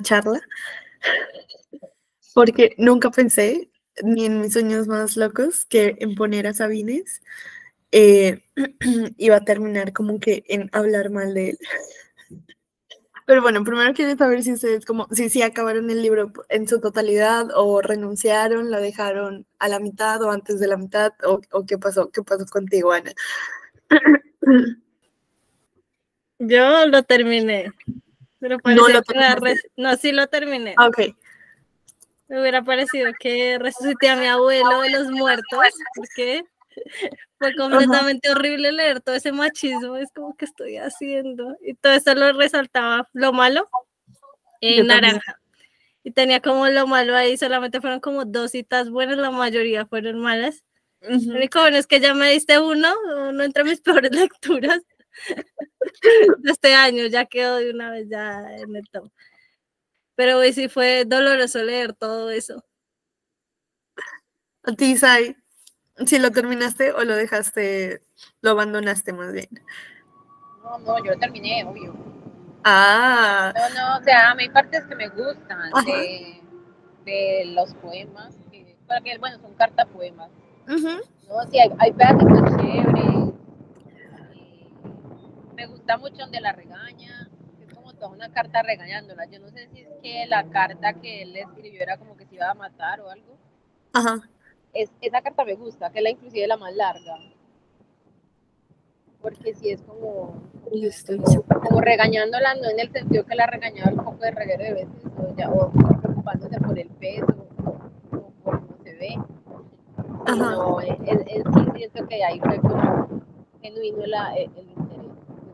charla, porque nunca pensé, ni en mis sueños más locos, que en poner a Sabines iba a terminar como que en hablar mal de él. Pero bueno, primero quiero saber si ustedes si acabaron el libro en su totalidad o renunciaron, lo dejaron a la mitad o antes de la mitad o qué pasó contigo, Ana. Yo lo terminé, pero No lo terminé. No, sí lo terminé. Ok. Me hubiera parecido que resucité a mi abuelo de los muertos, porque fue completamente horrible leer todo ese machismo. Es como que estoy haciendo. Y todo eso lo resaltaba lo malo en naranja. Y tenía como lo malo ahí, solamente fueron como 2 citas buenas, la mayoría fueron malas. Lo único bueno es que ya me diste uno entre mis peores lecturas de este año, ya quedó de una vez ya en el top. Pero hoy sí fue doloroso leer todo eso. ¿A ti, Sai? ¿Si lo terminaste o lo dejaste, lo abandonaste más bien? No, yo lo terminé, obvio. Ah. No, o sea, hay partes que me gustan de los poemas, porque, bueno, son cartapoemas. No, sí, hay pedacitos chéveres. Me gusta mucho donde la regaña, es como toda una carta regañándola. Yo no sé si es que la carta que él le escribió era como que se iba a matar o algo. Esa carta me gusta, que es inclusive la más larga. Porque sí es como regañándola, no en el sentido que la regañaba un poco de reguero de veces, o preocupándose por el peso, o por cómo se ve. No, sí siento que ahí fue como genuino el interés.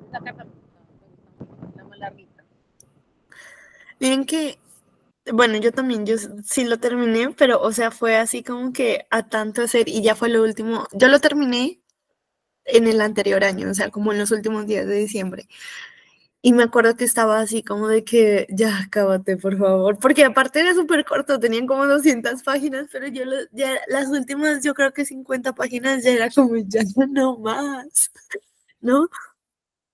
Esa carta me gusta, la más larguita. Miren que, bueno, yo sí lo terminé, pero, o sea, fue así como que a tanto hacer y ya fue lo último. Yo lo terminé en el anterior año, o sea, como en los últimos días de diciembre. Y me acuerdo que estaba así como de que, ya, acábate, por favor, porque aparte era súper corto, tenían como 200 páginas, pero ya las últimas, yo creo que 50 páginas ya era como, ya no más, ¿no?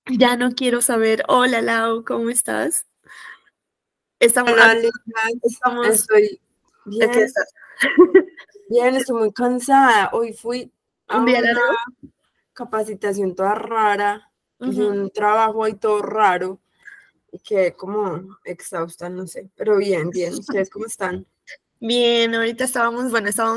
Ya no quiero saber, hola Lau, ¿cómo estás? Hola, estoy bien. ¿Qué estás? Bien, estoy muy cansada. Hoy fui a ¿Un día una largo? capacitación toda rara, hice un trabajo ahí todo raro y quedé como exhausta, no sé, pero bien. ¿Ustedes cómo están? Bien, ahorita estábamos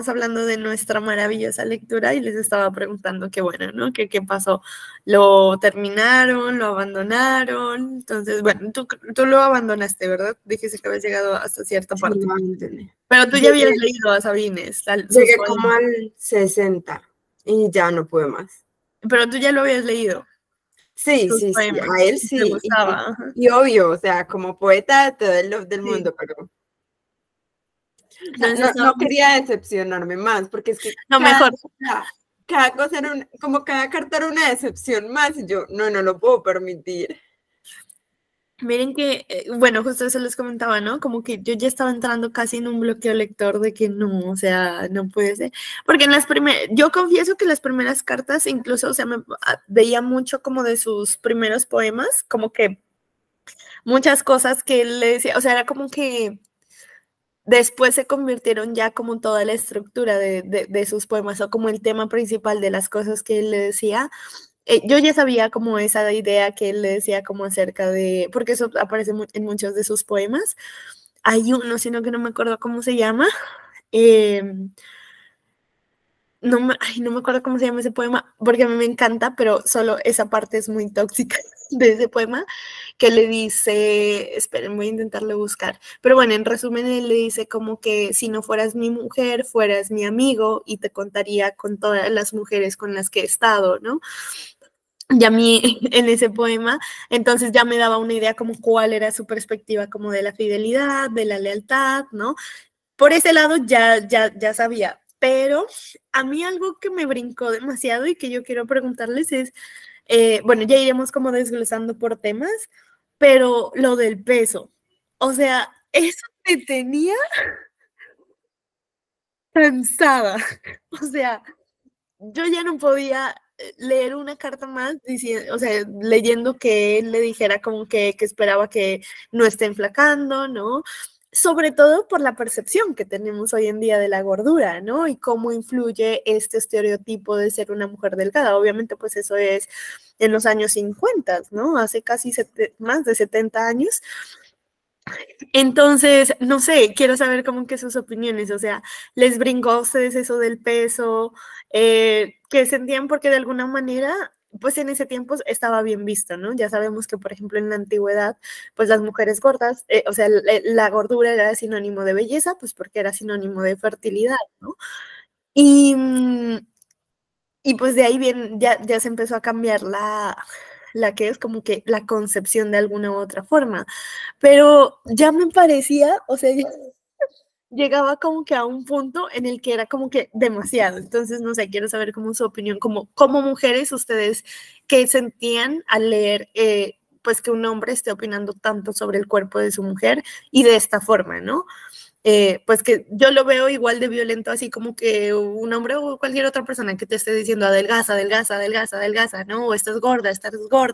hablando de nuestra maravillosa lectura y les estaba preguntando qué bueno, ¿no? ¿Qué pasó? ¿Lo terminaron? ¿Lo abandonaron? Entonces, bueno, tú lo abandonaste, ¿verdad? Dijiste que habías llegado hasta cierta parte. Sí, pero tú ya habías leído a Sabines. Llegué como al 60 y ya no pude más. Pero tú ya lo habías leído. Sí, a él sí. Me gustaba. Y obvio, o sea, como poeta de todo el mundo, pero... No quería decepcionarme más, porque es que cada cosa era como cada carta era una decepción más, y yo no lo puedo permitir. Miren que, bueno, justo eso les comentaba, ¿no? Como que yo ya estaba entrando casi en un bloqueo lector de que no, o sea, no puede ser. Porque yo confieso que las primeras cartas, incluso, o sea, veía mucho como de sus primeros poemas, como que muchas cosas que él le decía, o sea, era como que después se convirtieron ya como toda la estructura de sus poemas o como el tema principal de las cosas que él le decía. Yo ya sabía como esa idea que él le decía como acerca de, porque eso aparece en muchos de sus poemas. Hay uno, sino que no me acuerdo cómo se llama. No me acuerdo cómo se llama ese poema, porque a mí me encanta, pero solo esa parte es muy tóxica de ese poema, que le dice, esperen, voy a intentarlo buscar, pero bueno, en resumen, él le dice como que si no fueras mi mujer, fueras mi amigo y te contaría con todas las mujeres con las que he estado, ¿no? Y a mí en ese poema, entonces ya me daba una idea como cuál era su perspectiva como de la fidelidad, de la lealtad, ¿no? Por ese lado ya sabía, pero a mí algo que me brincó demasiado y que yo quiero preguntarles es, bueno, ya iremos como desglosando por temas, pero lo del peso, o sea, eso me tenía cansada, o sea, yo ya no podía leer una carta más, diciendo, o sea, leyendo que él le dijera como que esperaba que no esté enflacando, ¿no? Sobre todo por la percepción que tenemos hoy en día de la gordura, ¿no? Y cómo influye este estereotipo de ser una mujer delgada. Obviamente, pues eso es en los años 50, ¿no? Hace casi más de 70 años. Entonces, no sé, quiero saber como que sus opiniones, o sea, ¿les brincó a ustedes eso del peso? ¿Qué sentían? Porque de alguna manera, pues en ese tiempo estaba bien visto, ¿no? Ya sabemos que, por ejemplo, en la antigüedad, pues las mujeres gordas, o sea, la gordura era sinónimo de belleza, pues porque era sinónimo de fertilidad, ¿no? Y, y pues de ahí bien, ya se empezó a cambiar la que es como que la concepción de alguna u otra forma. Pero ya me parecía, o sea, llegaba como que a un punto en el que era como que demasiado. Entonces, no sé, quiero saber como su opinión, como mujeres, ustedes qué sentían al leer, pues que un hombre esté opinando tanto sobre el cuerpo de su mujer y de esta forma, ¿no? Pues que yo lo veo igual de violento, así como que un hombre o cualquier otra persona que te esté diciendo adelgaza, adelgaza, adelgaza, adelgaza, ¿no? O estás gorda,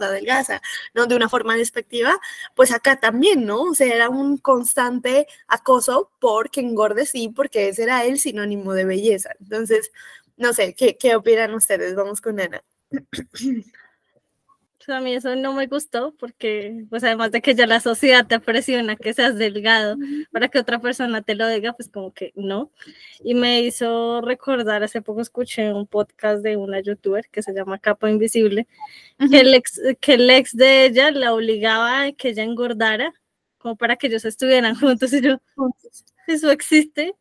adelgaza, ¿no? De una forma despectiva, pues acá también, ¿no? O sea, era un constante acoso porque engorde, sí, porque ese era el sinónimo de belleza. Entonces, no sé, ¿qué opinan ustedes? Vamos con Ana. Pues a mí eso no me gustó porque, pues además de que ya la sociedad te presiona que seas delgado para que otra persona te lo diga, pues como que no. Y me hizo recordar, hace poco escuché un podcast de una youtuber que se llama Capa Invisible, que el ex de ella la obligaba a que ella engordara como para que ellos estuvieran juntos. Y yo, eso existe,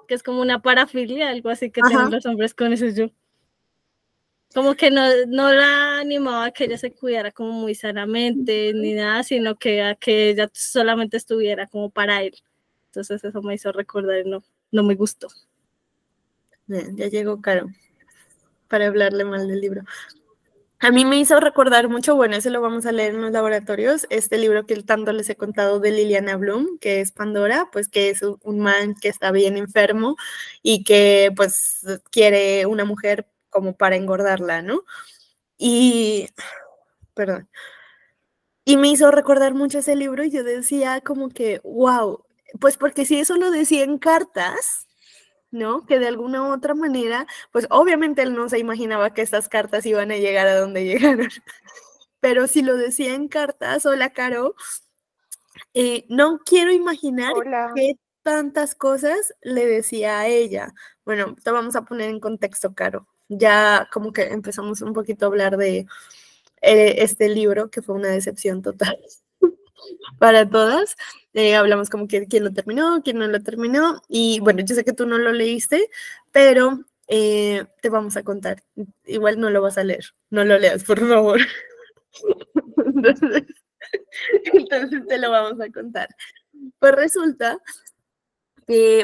que es como una parafilia, algo así que tienen los hombres con eso. Yo como que no la animaba a que ella se cuidara como muy sanamente ni nada, sino que a que ella solamente estuviera como para él. Entonces eso me hizo recordar y no me gustó. Ya llegó Caro para hablarle mal del libro. A mí me hizo recordar mucho, bueno, ese lo vamos a leer en los laboratorios, este libro que tanto les he contado de Liliana Bloom, que es Pandora, pues que es un man que está bien enfermo y que pues quiere una mujer como para engordarla, ¿no? Y, perdón, y me hizo recordar mucho ese libro y yo decía como que, wow, pues porque si eso lo decía en cartas, ¿no? Que de alguna u otra manera, pues obviamente él no se imaginaba que estas cartas iban a llegar a donde llegaron, pero si lo decía en cartas, hola Caro, no quiero imaginar qué tantas cosas le decía a ella. Bueno, te vamos a poner en contexto, Caro. Ya como que empezamos un poquito a hablar de este libro, que fue una decepción total para todas. Hablamos como que quién lo terminó, quién no lo terminó. Y bueno, yo sé que tú no lo leíste, pero te vamos a contar. Igual no lo vas a leer. No lo leas, por favor. Entonces te lo vamos a contar. Pues resulta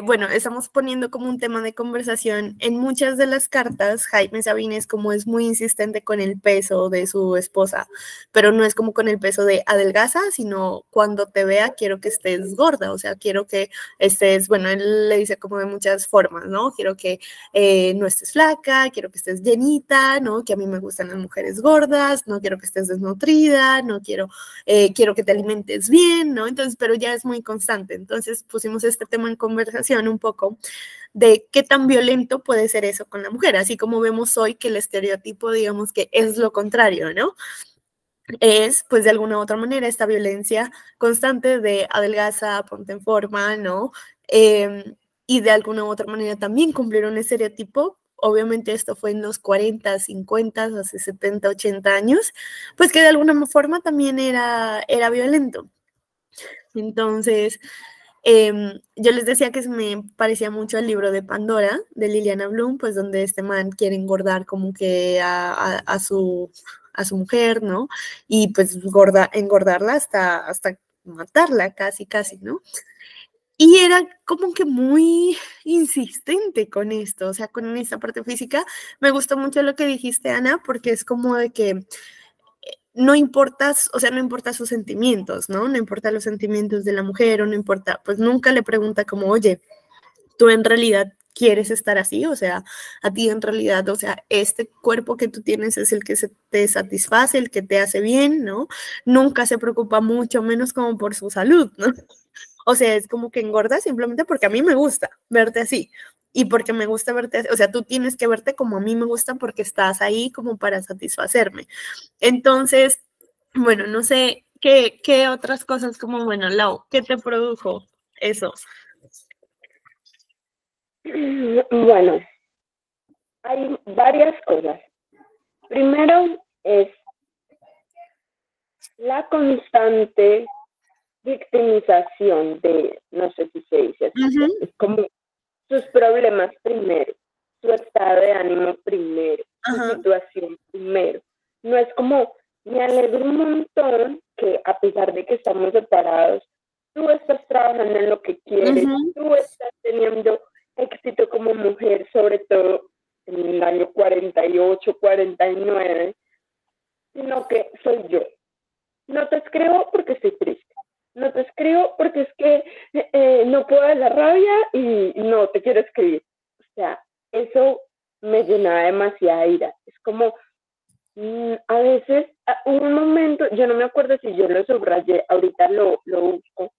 bueno, estamos poniendo como un tema de conversación en muchas de las cartas. Jaime Sabines como es muy insistente con el peso de su esposa, pero no es como con el peso de adelgaza, sino cuando te vea quiero que estés gorda, o sea, quiero que estés, bueno, él le dice como de muchas formas, ¿no? Quiero que no estés flaca, quiero que estés llenita, ¿no? Que a mí me gustan las mujeres gordas, no quiero que estés desnutrida, no quiero, quiero que te alimentes bien, ¿no? Entonces, pero ya es muy constante. Entonces pusimos este tema en conversación un poco de qué tan violento puede ser eso con la mujer, así como vemos hoy que el estereotipo, digamos que es lo contrario, ¿no? Es, pues, de alguna u otra manera esta violencia constante de adelgaza, ponte en forma, ¿no? Y de alguna u otra manera también cumplir un estereotipo. Obviamente esto fue en los 40, 50, hace 70, 80 años, pues que de alguna forma también era violento. Entonces, yo les decía que me parecía mucho el libro de Pandora, de Liliana Bloom, pues donde este man quiere engordar como que a su mujer, ¿no? Y pues engordarla hasta matarla, casi, ¿no? Y era como que muy insistente con esto, o sea, con esta parte física. Me gustó mucho lo que dijiste, Ana, porque es como de que no importa, o sea, no importa sus sentimientos, ¿no? No importa los sentimientos de la mujer o no importa, pues nunca le pregunta como, oye, tú en realidad quieres estar así, o sea, a ti en realidad, o sea, este cuerpo que tú tienes es el que te satisface, el que te hace bien, ¿no? Nunca se preocupa mucho menos como por su salud, ¿no? O sea, es como que engorda simplemente porque a mí me gusta verte así y porque me gusta verte así. O sea, tú tienes que verte como a mí me gusta porque estás ahí como para satisfacerme. Entonces, bueno, no sé qué otras cosas como, bueno, Lau, ¿qué te produjo eso? Bueno, hay varias cosas. Primero es la constante victimización de, no sé si se dice así, es como sus problemas primero, su estado de ánimo primero, su situación primero. No es como, me alegro un montón que a pesar de que estamos separados, tú estás trabajando en lo que quieres, tú estás teniendo éxito como mujer, sobre todo en el año 48, 49, sino que soy yo. No te escribo porque estoy triste. No te escribo porque es que no puedo de la rabia y no te quiero escribir. O sea, eso me llenaba demasiada ira. Es como, a veces, hubo un momento, yo no me acuerdo si yo lo subrayé, ahorita lo busco,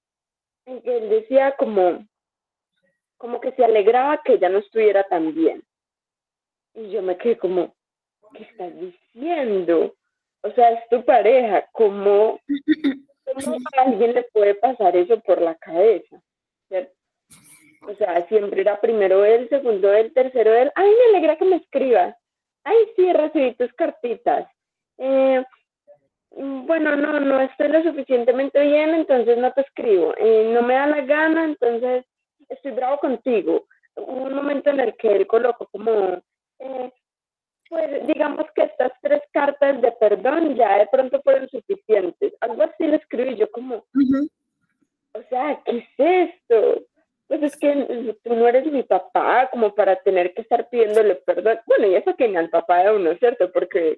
en que él decía como que se alegraba que ella no estuviera tan bien. Y yo me quedé como, ¿qué estás diciendo? O sea, es tu pareja, ¿cómo a alguien le puede pasar eso por la cabeza? ¿Cierto? O sea, siempre era primero él, segundo él, tercero él. Ay, me alegra que me escribas. Ay, sí, recibí tus cartitas. Bueno, no estoy lo suficientemente bien, entonces no te escribo. No me da la gana, entonces estoy bravo contigo. Hubo un momento en el que él colocó como, pues digamos que estas 3 cartas de perdón ya de pronto fueron suficientes. Algo así le escribí yo como, o sea, ¿qué es esto? Pues es que tú no eres mi papá como para tener que estar pidiéndole perdón. Bueno, y eso que ni al papá de uno, ¿cierto? Porque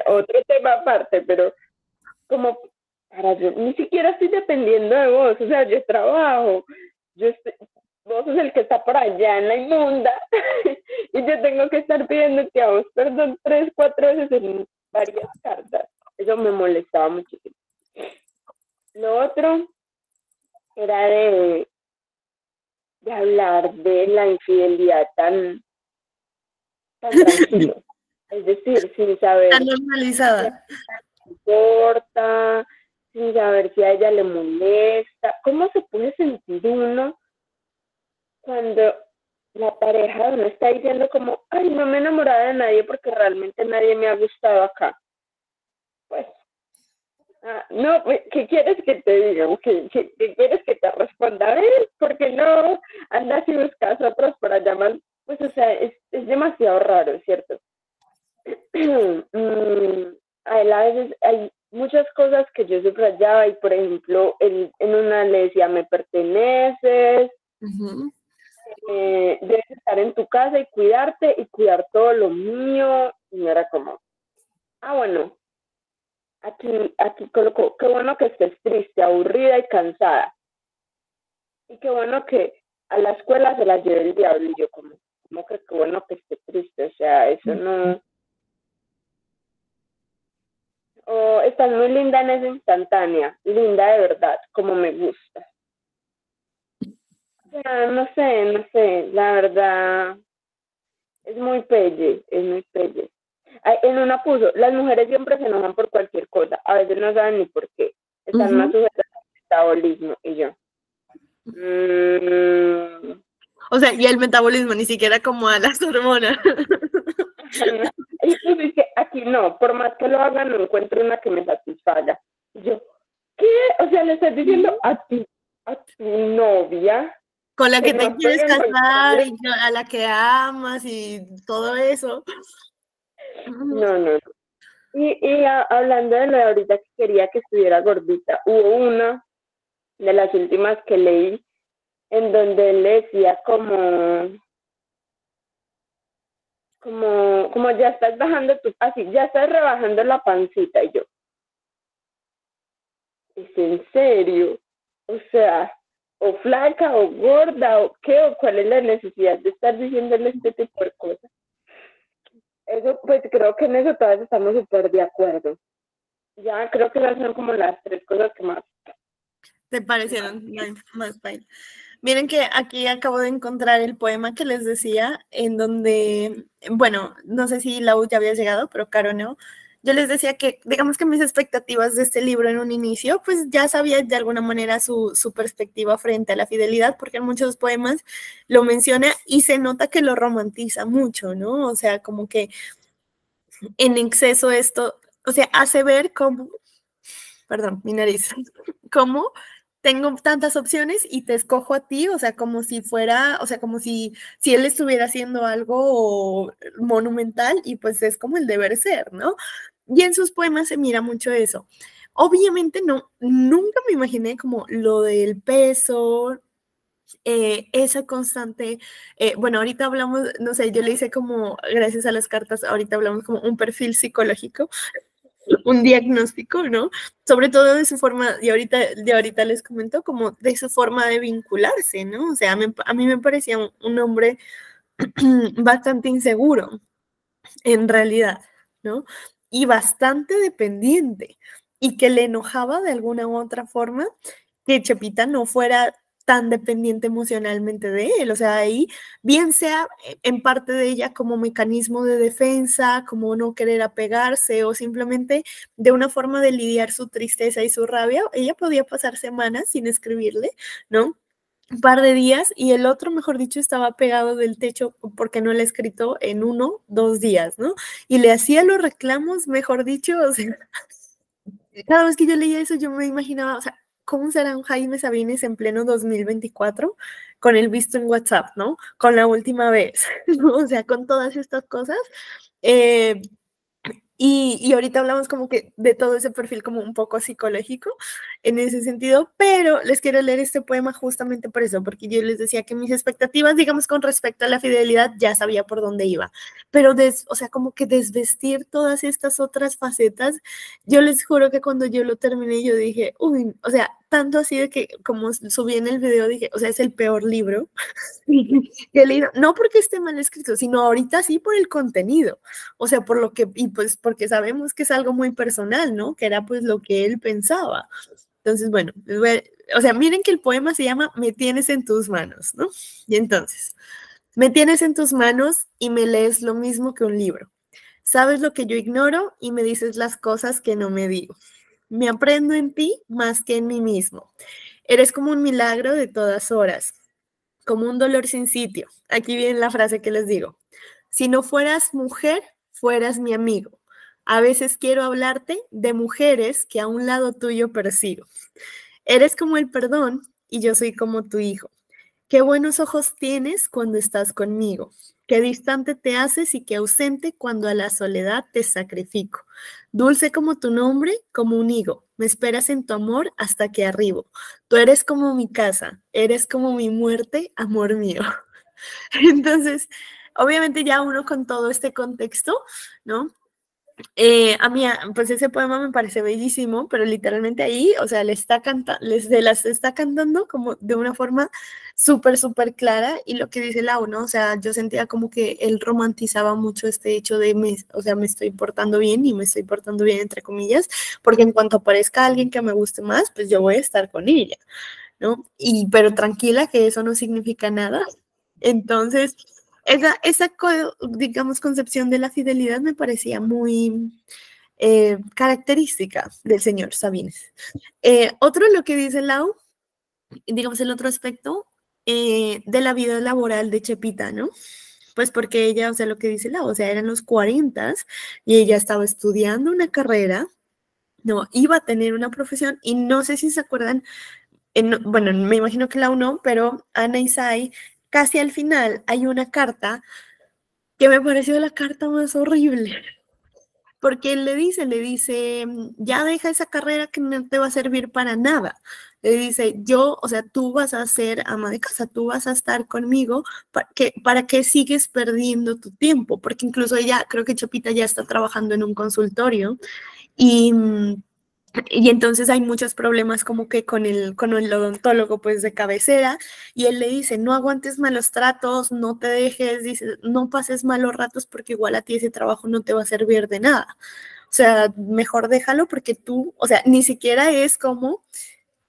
otro tema aparte, pero como para yo, ni siquiera estoy dependiendo de vos, o sea, yo trabajo, vos sos el que está por allá en la inmunda y yo tengo que estar pidiéndote a vos perdón 3, 4 veces en varias cartas. Eso me molestaba muchísimo. Lo otro era de hablar de la infidelidad tan tranquilo, es decir, sin saber Tan normalizada. si importa, sin saber si a ella le molesta. ¿Cómo se puede sentir uno cuando la pareja de uno está diciendo como, ay, no me he enamorado de nadie porque realmente nadie me ha gustado acá? Pues, no, ¿qué quieres que te diga? ¿Qué quieres que te responda? A ver, ¿por qué no andas y buscas otros para llamar? Pues, o sea, es demasiado raro, ¿cierto? A él a veces hay muchas cosas que yo subrayaba y, por ejemplo, en una le decía, me perteneces, debes estar en tu casa y cuidarte y cuidar todo lo mío. Y era como, bueno, aquí colocó, qué bueno que estés triste, aburrida y cansada. Y qué bueno que a la escuela se la lleve el diablo. Y yo como que qué bueno que esté triste, o sea, eso no... Oh, estás muy linda en esa instantánea, linda de verdad, como me gusta. O sea, no sé, la verdad, es muy pelle. En una puso, las mujeres siempre se enojan por cualquier cosa, a veces no saben ni por qué, están más sujetas al metabolismo, y yo. O sea, y el metabolismo, ni siquiera como a las hormonas. Y tú dices, aquí no, por más que lo hagan, no encuentro una que me satisfaga. Y yo, ¿qué? O sea, le estás diciendo a tu novia, con la que te quieres casar y a la que amas y todo eso. No. Y hablando de lo de ahorita que quería que estuviera gordita, hubo una de las últimas que leí en donde él le decía como ya estás bajando ya estás rebajando la pancita. Y yo, ¿es en serio? O sea, o flaca o gorda o qué, o cuál es la necesidad de estar diciéndole este tipo de cosas. Eso, pues creo que en eso todas estamos súper de acuerdo. Ya creo que esas son como las 3 cosas que más te parecieron más fine. Miren que aquí acabo de encontrar el poema que les decía, en donde, bueno, no sé si Lau ya había llegado, pero Caro no. Yo les decía que, digamos que mis expectativas de este libro en un inicio, pues ya sabía de alguna manera su perspectiva frente a la fidelidad, porque en muchos poemas lo menciona y se nota que lo romantiza mucho, ¿no? O sea, como que en exceso esto, o sea, hace ver cómo, perdón, mi nariz, cómo tengo tantas opciones y te escojo a ti, o sea, como si fuera, o sea, como si él estuviera haciendo algo monumental y pues es como el deber ser, ¿no? Y en sus poemas se mira mucho eso. Obviamente no, nunca me imaginé como lo del peso, esa constante, bueno, ahorita hablamos, no sé, yo le hice como, gracias a las cartas, ahorita hablamos como un perfil psicológico, un diagnóstico, ¿no? Sobre todo de su forma, y ahorita les comento, como de su forma de vincularse, ¿no? O sea, a mí me parecía un hombre bastante inseguro, en realidad, ¿no? Y bastante dependiente, y que le enojaba de alguna u otra forma que Chepita no fuera tan dependiente emocionalmente de él, o sea, ahí bien sea en parte de ella como mecanismo de defensa, como no querer apegarse o simplemente de una forma de lidiar su tristeza y su rabia, ella podía pasar semanas sin escribirle, ¿no? Un par de días y el otro, mejor dicho, estaba pegado del techo porque no le ha escrito en 1, 2 días, ¿no? Y le hacía los reclamos, mejor dicho, o sea, cada vez que yo leía eso yo me imaginaba, o sea, ¿cómo será un Jaime Sabines en pleno 2024 con el visto en WhatsApp, ¿no? Con la última vez, ¿no? O sea, con todas estas cosas. Y ahorita hablamos como que de todo ese perfil como un poco psicológico en ese sentido, pero les quiero leer este poema justamente por eso, porque yo les decía que mis expectativas, digamos, con respecto a la fidelidad, ya sabía por dónde iba, pero o sea, como que desvestir todas estas otras facetas, yo les juro que cuando yo lo terminé, yo dije, uy, o sea, tanto así de que como subí en el video, dije, o sea, es el peor libro que he leído, no porque esté mal escrito, sino ahorita sí por el contenido. O sea, por lo que, y pues porque sabemos que es algo muy personal, ¿no? Que era pues lo que él pensaba. Entonces, bueno, o sea, miren que el poema se llama Me tienes en tus manos, ¿no? Y entonces, me tienes en tus manos y me lees lo mismo que un libro. Sabes lo que yo ignoro y me dices las cosas que no me digo. Me aprendo en ti más que en mí mismo. Eres como un milagro de todas horas, como un dolor sin sitio. Aquí viene la frase que les digo. Si no fueras mujer, fueras mi amigo. A veces quiero hablarte de mujeres que a un lado tuyo persigo. Eres como el perdón y yo soy como tu hijo. Qué buenos ojos tienes cuando estás conmigo. Qué distante te haces y qué ausente cuando a la soledad te sacrifico. Dulce como tu nombre, como un higo. Me esperas en tu amor hasta que arribo. Tú eres como mi casa, eres como mi muerte, amor mío. Entonces, obviamente ya uno con todo este contexto, ¿no? A mí, pues ese poema me parece bellísimo, pero literalmente ahí, o sea, se las está cantando como de una forma súper clara y lo que dice Lau, ¿no? O sea, yo sentía como que él romantizaba mucho este hecho de, o sea, me estoy portando bien y me estoy portando bien entre comillas, porque en cuanto aparezca alguien que me guste más, pues yo voy a estar con ella, ¿no? Pero tranquila que eso no significa nada. Entonces, digamos, concepción de la fidelidad me parecía muy característica del señor Sabines. Otro, lo que dice Lau, digamos, el otro aspecto de la vida laboral de Chepita, ¿no? Pues porque ella, o sea, lo que dice Lau, o sea, eran los 40 y ella estaba estudiando una carrera, no, iba a tener una profesión y no sé si se acuerdan, bueno, me imagino que Lau no, pero Ana Isai, casi al final hay una carta que me pareció la carta más horrible, porque él le dice, ya deja esa carrera que no te va a servir para nada. Le dice, o sea, tú vas a ser ama de casa, tú vas a estar conmigo, ¿para qué sigues perdiendo tu tiempo? Porque incluso ella, creo que Chapita ya está trabajando en un consultorio y Y entonces hay muchos problemas como que con el odontólogo pues de cabecera, y él le dice, no aguantes malos tratos, no te dejes, dice, no pases malos ratos porque igual a ti ese trabajo no te va a servir de nada. O sea, mejor déjalo porque tú, o sea, ni siquiera es como,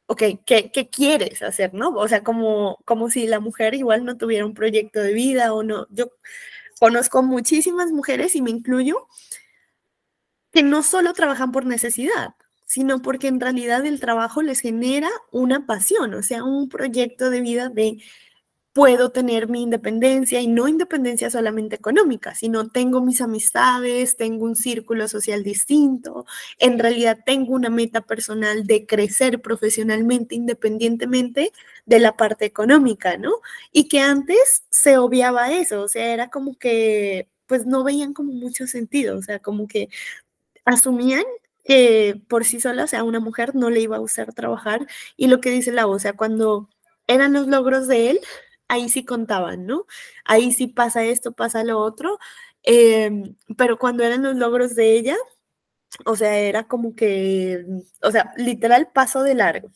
ok, ¿qué quieres hacer, no? O sea, como si la mujer igual no tuviera un proyecto de vida o no. Yo conozco muchísimas mujeres, y me incluyo, que no solo trabajan por necesidad, sino porque en realidad el trabajo les genera una pasión, o sea, un proyecto de vida de puedo tener mi independencia, y no independencia solamente económica, sino tengo mis amistades, tengo un círculo social distinto, en realidad tengo una meta personal de crecer profesionalmente independientemente de la parte económica, ¿no? Y que antes se obviaba eso, o sea, era como que pues no veían como mucho sentido, o sea, como que asumían que por sí sola, o sea, una mujer no le iba a gustar trabajar, y lo que dice Lau, o sea, cuando eran los logros de él, ahí sí contaban, ¿no? Ahí sí pasa esto, pasa lo otro, pero cuando eran los logros de ella, o sea, era como que, o sea, literal paso de largo.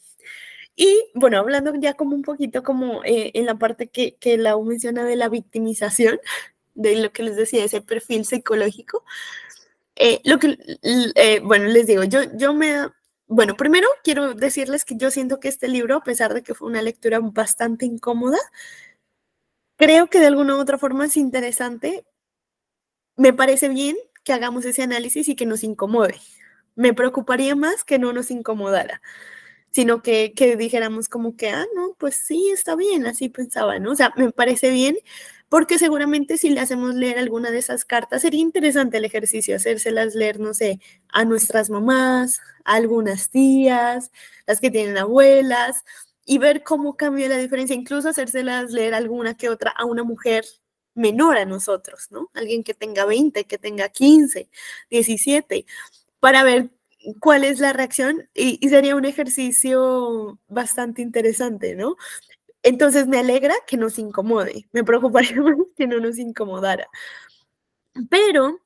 Y bueno, hablando ya como un poquito como en la parte que Lau menciona de la victimización, de lo que les decía, ese perfil psicológico, bueno, les digo, bueno, primero quiero decirles que yo siento que este libro, a pesar de que fue una lectura bastante incómoda, creo que de alguna u otra forma es interesante. Me parece bien que hagamos ese análisis y que nos incomode. Me preocuparía más que no nos incomodara, sino que dijéramos como que, no, pues sí, está bien, así pensaba, ¿no? O sea, me parece bien, porque seguramente si le hacemos leer alguna de esas cartas, sería interesante el ejercicio, hacérselas leer, no sé, a nuestras mamás, a algunas tías, las que tienen abuelas, y ver cómo cambia la diferencia, incluso hacérselas leer alguna que otra a una mujer menor a nosotros, ¿no? Alguien que tenga 20, que tenga 15, 17, para ver cuál es la reacción, y sería un ejercicio bastante interesante, ¿no? Entonces me alegra que nos incomode, me preocuparía más que no nos incomodara. Pero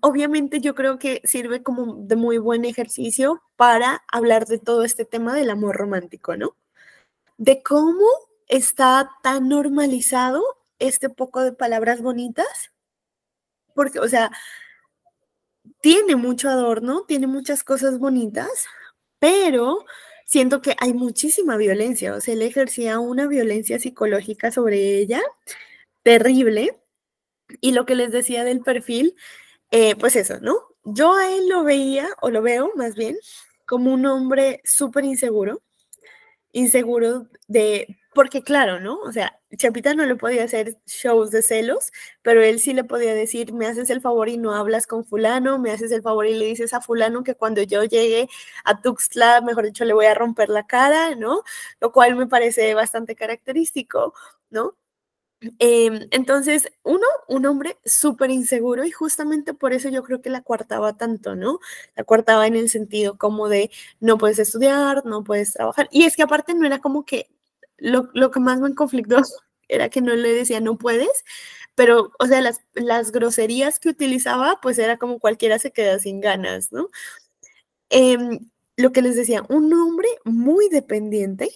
obviamente yo creo que sirve como de muy buen ejercicio para hablar de todo este tema del amor romántico, ¿no? De cómo está tan normalizado este poco de palabras bonitas, porque, o sea, tiene mucho adorno, tiene muchas cosas bonitas, pero siento que hay muchísima violencia, o sea, él ejercía una violencia psicológica sobre ella terrible, y lo que les decía del perfil, pues eso, ¿no? Yo a él lo veía, o lo veo más bien, como un hombre súper inseguro porque claro, ¿no? O sea, Chapita no le podía hacer shows de celos, pero él sí le podía decir, me haces el favor y no hablas con fulano, me haces el favor y le dices a fulano que cuando yo llegue a Tuxtla, mejor dicho, le voy a romper la cara, ¿no? Lo cual me parece bastante característico, ¿no? Entonces, un hombre súper inseguro, y justamente por eso yo creo que la coartaba tanto, ¿no? La coartaba en el sentido como de no puedes estudiar, no puedes trabajar. Y es que aparte no era como que lo que más me conflictó era que no le decía no puedes, pero, o sea, las groserías que utilizaba, pues era como cualquiera se queda sin ganas, ¿no? Lo que les decía, un hombre muy dependiente,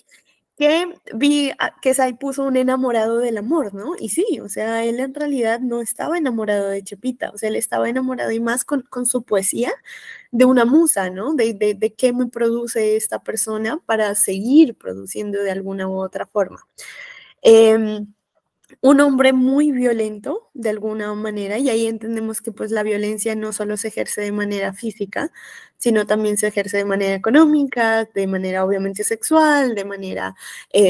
que vi que Sai puso un enamorado del amor, ¿no? Y sí, o sea, él en realidad no estaba enamorado de Chepita, o sea, él estaba enamorado y más con su poesía de una musa, ¿no? De qué me produce esta persona para seguir produciendo de alguna u otra forma. Un hombre muy violento de alguna manera, y ahí entendemos que pues la violencia no solo se ejerce de manera física, sino también se ejerce de manera económica, de manera obviamente sexual, de manera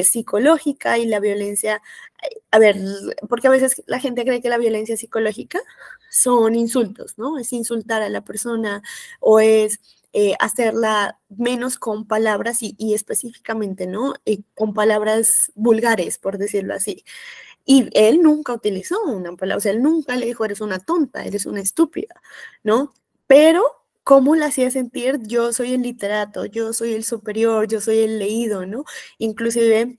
psicológica. Y la violencia, a ver, porque a veces la gente cree que la violencia psicológica son insultos, ¿no? Es insultar a la persona, o es hacerla menos con palabras, y específicamente, ¿no? Con palabras vulgares, por decirlo así. Y él nunca utilizó una palabra, o sea, él nunca le dijo, eres una tonta, eres una estúpida, ¿no? Pero, ¿cómo la hacía sentir? Yo soy el literato, yo soy el superior, yo soy el leído, ¿no? Inclusive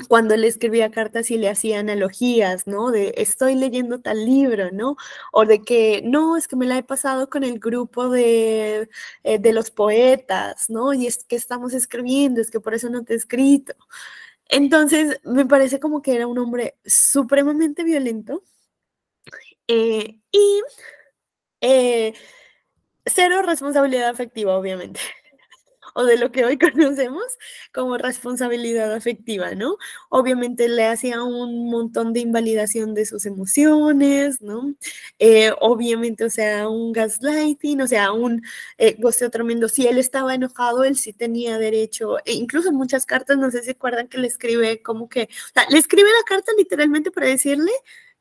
cuando le escribía cartas y le hacía analogías, ¿no? De estoy leyendo tal libro, ¿no? O de que no, es que me la he pasado con el grupo de los poetas, ¿no? Y es que estamos escribiendo, es que por eso no te he escrito. Entonces, me parece como que era un hombre supremamente violento y cero responsabilidad afectiva, obviamente. O de lo que hoy conocemos como responsabilidad afectiva, ¿no? Obviamente le hacía un montón de invalidación de sus emociones, ¿no? Obviamente, o sea, un gaslighting, o sea, un gosteo tremendo. Si él estaba enojado, él sí tenía derecho, e incluso muchas cartas, no sé si se acuerdan que le escribe como que, o sea, le escribe la carta literalmente para decirle,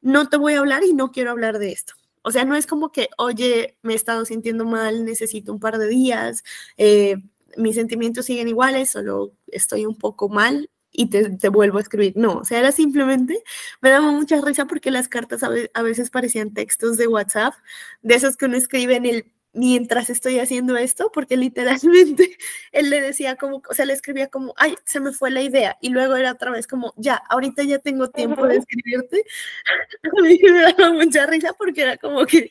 no te voy a hablar y no quiero hablar de esto. O sea, no es como que, oye, me he estado sintiendo mal, necesito un par de días, mis sentimientos siguen iguales, solo estoy un poco mal y te vuelvo a escribir. No, o sea, era simplemente, me daba mucha risa porque las cartas a veces parecían textos de WhatsApp, de esos que uno escribe en el mientras estoy haciendo esto, porque literalmente él le decía como, o sea, le escribía como, ay, se me fue la idea, y luego era otra vez como, ya, ahorita ya tengo tiempo de escribirte. A mí me daba mucha risa porque era como que...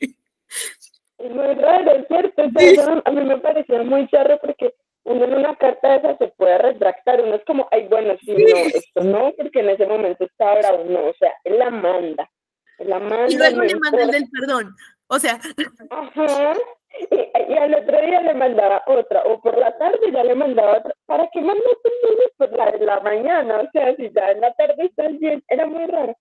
Es muy raro, ¿cierto? O sea, eso a mí me parecía muy charro porque uno en una carta de esa se puede retractar, uno es como, ay, bueno, sí, no, esto no, porque en ese momento está bravo, no, o sea, él la manda, y luego le manda el del perdón, o sea. Ajá, y al otro día le mandaba otra, o por la tarde ya le mandaba otra, ¿para qué mandaste entonces por la mañana? O sea, si ya en la tarde estás bien, era muy raro.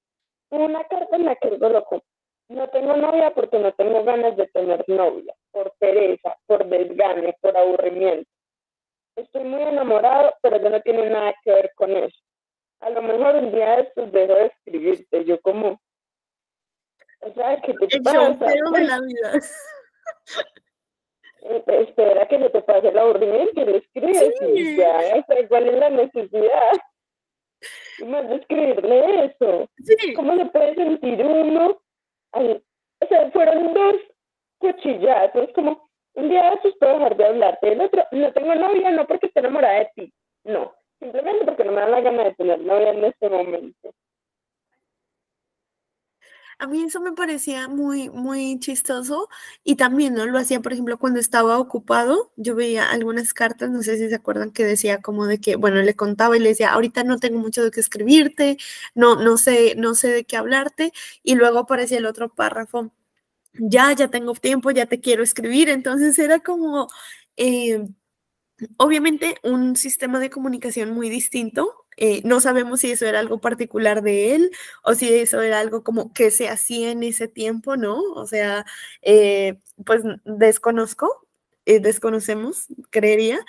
Una carta en la que algo loco, no tengo novia porque no tengo ganas de tener novia, por pereza, por desgane, por aburrimiento. Estoy muy enamorado, pero ya no tiene nada que ver con eso. A lo mejor un día de estos dejo de escribirte, yo como, o sea, ¿qué te pasa? De la vida. Espera que se te pase el aburrimiento y lo escribes y ya, o sea, ¿cuál es la necesidad? Y más de escribirle eso. Sí. ¿Cómo se puede sentir uno? Ay, o sea, fueron dos cuchillazos, como un día de estos puedo dejar de hablarte, el otro, no tengo novia, no porque esté enamorada de ti, no, simplemente porque no me da la gana de tener novia en este momento. A mí eso me parecía muy, muy chistoso y también, ¿no? Lo hacía, por ejemplo, cuando estaba ocupado, yo veía algunas cartas, no sé si se acuerdan que decía como de que, bueno, le contaba y le decía, ahorita no tengo mucho de qué escribirte, no sé de qué hablarte, y luego aparecía el otro párrafo, ya tengo tiempo, ya te quiero escribir, entonces era como... obviamente un sistema de comunicación muy distinto. No sabemos si eso era algo particular de él o si eso era algo como que se hacía en ese tiempo, ¿no? O sea, pues desconocemos, creería,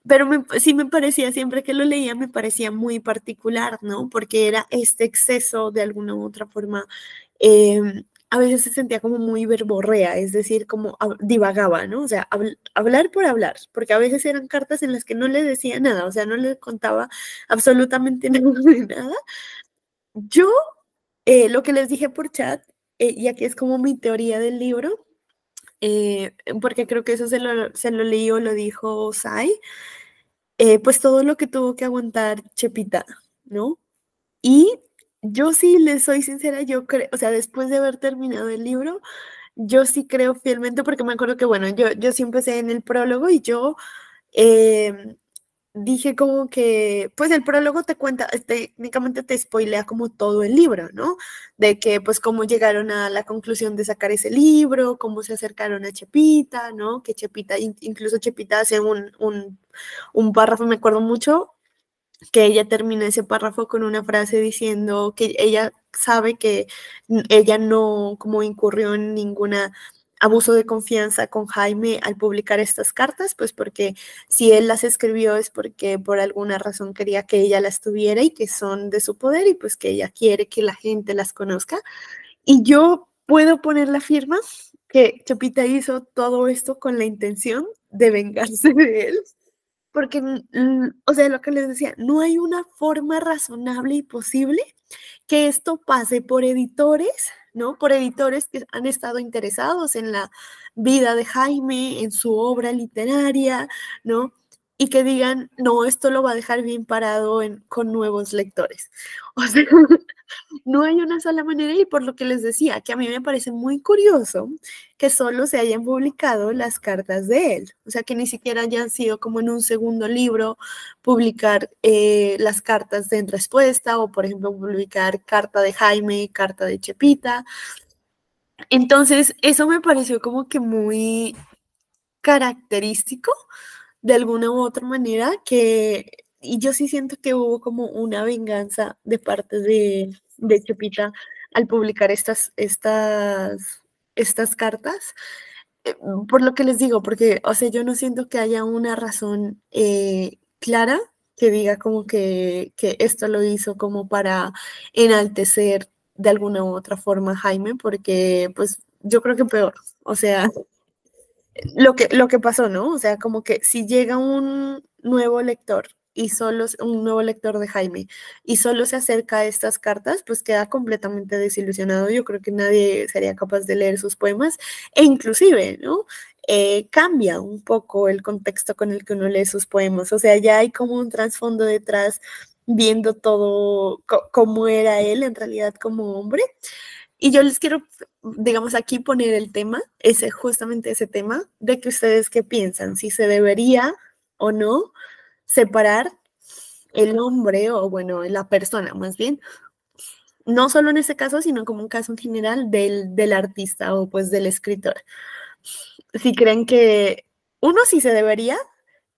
pero sí me parecía, siempre que lo leía, me parecía muy particular, ¿no? Porque era este exceso de alguna u otra forma. A veces se sentía como muy verborrea, es decir, como divagaba, ¿no? O sea, hablar por hablar, porque a veces eran cartas en las que no le decía nada, o sea, no le contaba absolutamente nada de nada. Yo, lo que les dije por chat, y aquí es como mi teoría del libro, porque creo que eso se lo leí o lo dijo Sai, pues todo lo que tuvo que aguantar Chepita, ¿no? Y yo sí les soy sincera, yo creo, o sea, después de haber terminado el libro, yo sí creo fielmente, porque me acuerdo que, bueno, yo sí empecé en el prólogo y yo dije como que, pues el prólogo te cuenta, técnicamente te spoilea como todo el libro, ¿no? De que, pues, cómo llegaron a la conclusión de sacar ese libro, cómo se acercaron a Chepita, ¿no? Que Chepita, incluso Chepita hace un párrafo, me acuerdo mucho, que ella termina ese párrafo con una frase diciendo que ella sabe que ella no como incurrió en ninguna abuso de confianza con Jaime al publicar estas cartas, pues porque si él las escribió es porque por alguna razón quería que ella las tuviera y que son de su poder y pues que ella quiere que la gente las conozca. Y yo puedo poner la firma que Chapita hizo todo esto con la intención de vengarse de él. Porque, o sea, lo que les decía, no hay una forma razonable y posible que esto pase por editores, ¿no? Por editores que han estado interesados en la vida de Jaime, en su obra literaria, ¿no? y que digan, no, esto lo va a dejar bien parado con nuevos lectores. O sea, no hay una sola manera, y por lo que les decía, que a mí me parece muy curioso que solo se hayan publicado las cartas de él, o sea, que ni siquiera hayan sido como en un segundo libro publicar las cartas de En Respuesta, o por ejemplo publicar carta de Jaime, carta de Chepita. Entonces, eso me pareció como que muy característico de alguna u otra manera, y yo sí siento que hubo como una venganza de parte de Chepita al publicar estas cartas, por lo que les digo, porque, o sea, yo no siento que haya una razón clara que diga como que esto lo hizo como para enaltecer de alguna u otra forma a Jaime, porque pues yo creo que peor, o sea, lo que pasó, ¿no? O sea, como que si llega un nuevo lector y solo un nuevo lector de Jaime y solo se acerca a estas cartas, pues queda completamente desilusionado. Yo creo que nadie sería capaz de leer sus poemas e inclusive, ¿no? Cambia un poco el contexto con el que uno lee sus poemas. O sea, ya hay como un trasfondo detrás viendo todo cómo era él en realidad como hombre. Y yo les quiero, digamos, aquí poner el tema, justamente ese tema, de que ustedes qué piensan, si se debería o no separar el hombre, o bueno, la persona más bien, no solo en este caso, sino como un caso en general del artista o pues del escritor. Si creen que, uno, sí se debería,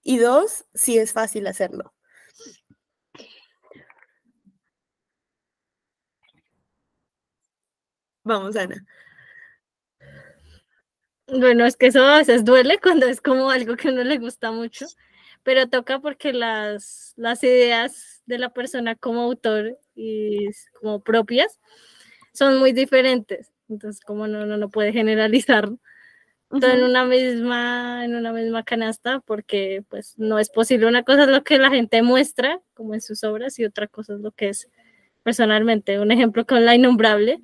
y dos, si es fácil hacerlo. Vamos, Ana. Bueno, es que eso a veces duele cuando es como algo que a uno le gusta mucho, pero toca porque las ideas de la persona como autor y como propias son muy diferentes. Entonces, como no puede generalizar todo en una misma canasta, porque pues no es posible. Una cosa es lo que la gente muestra, como en sus obras, y otra cosa es lo que es personalmente. Un ejemplo con La Innombrable,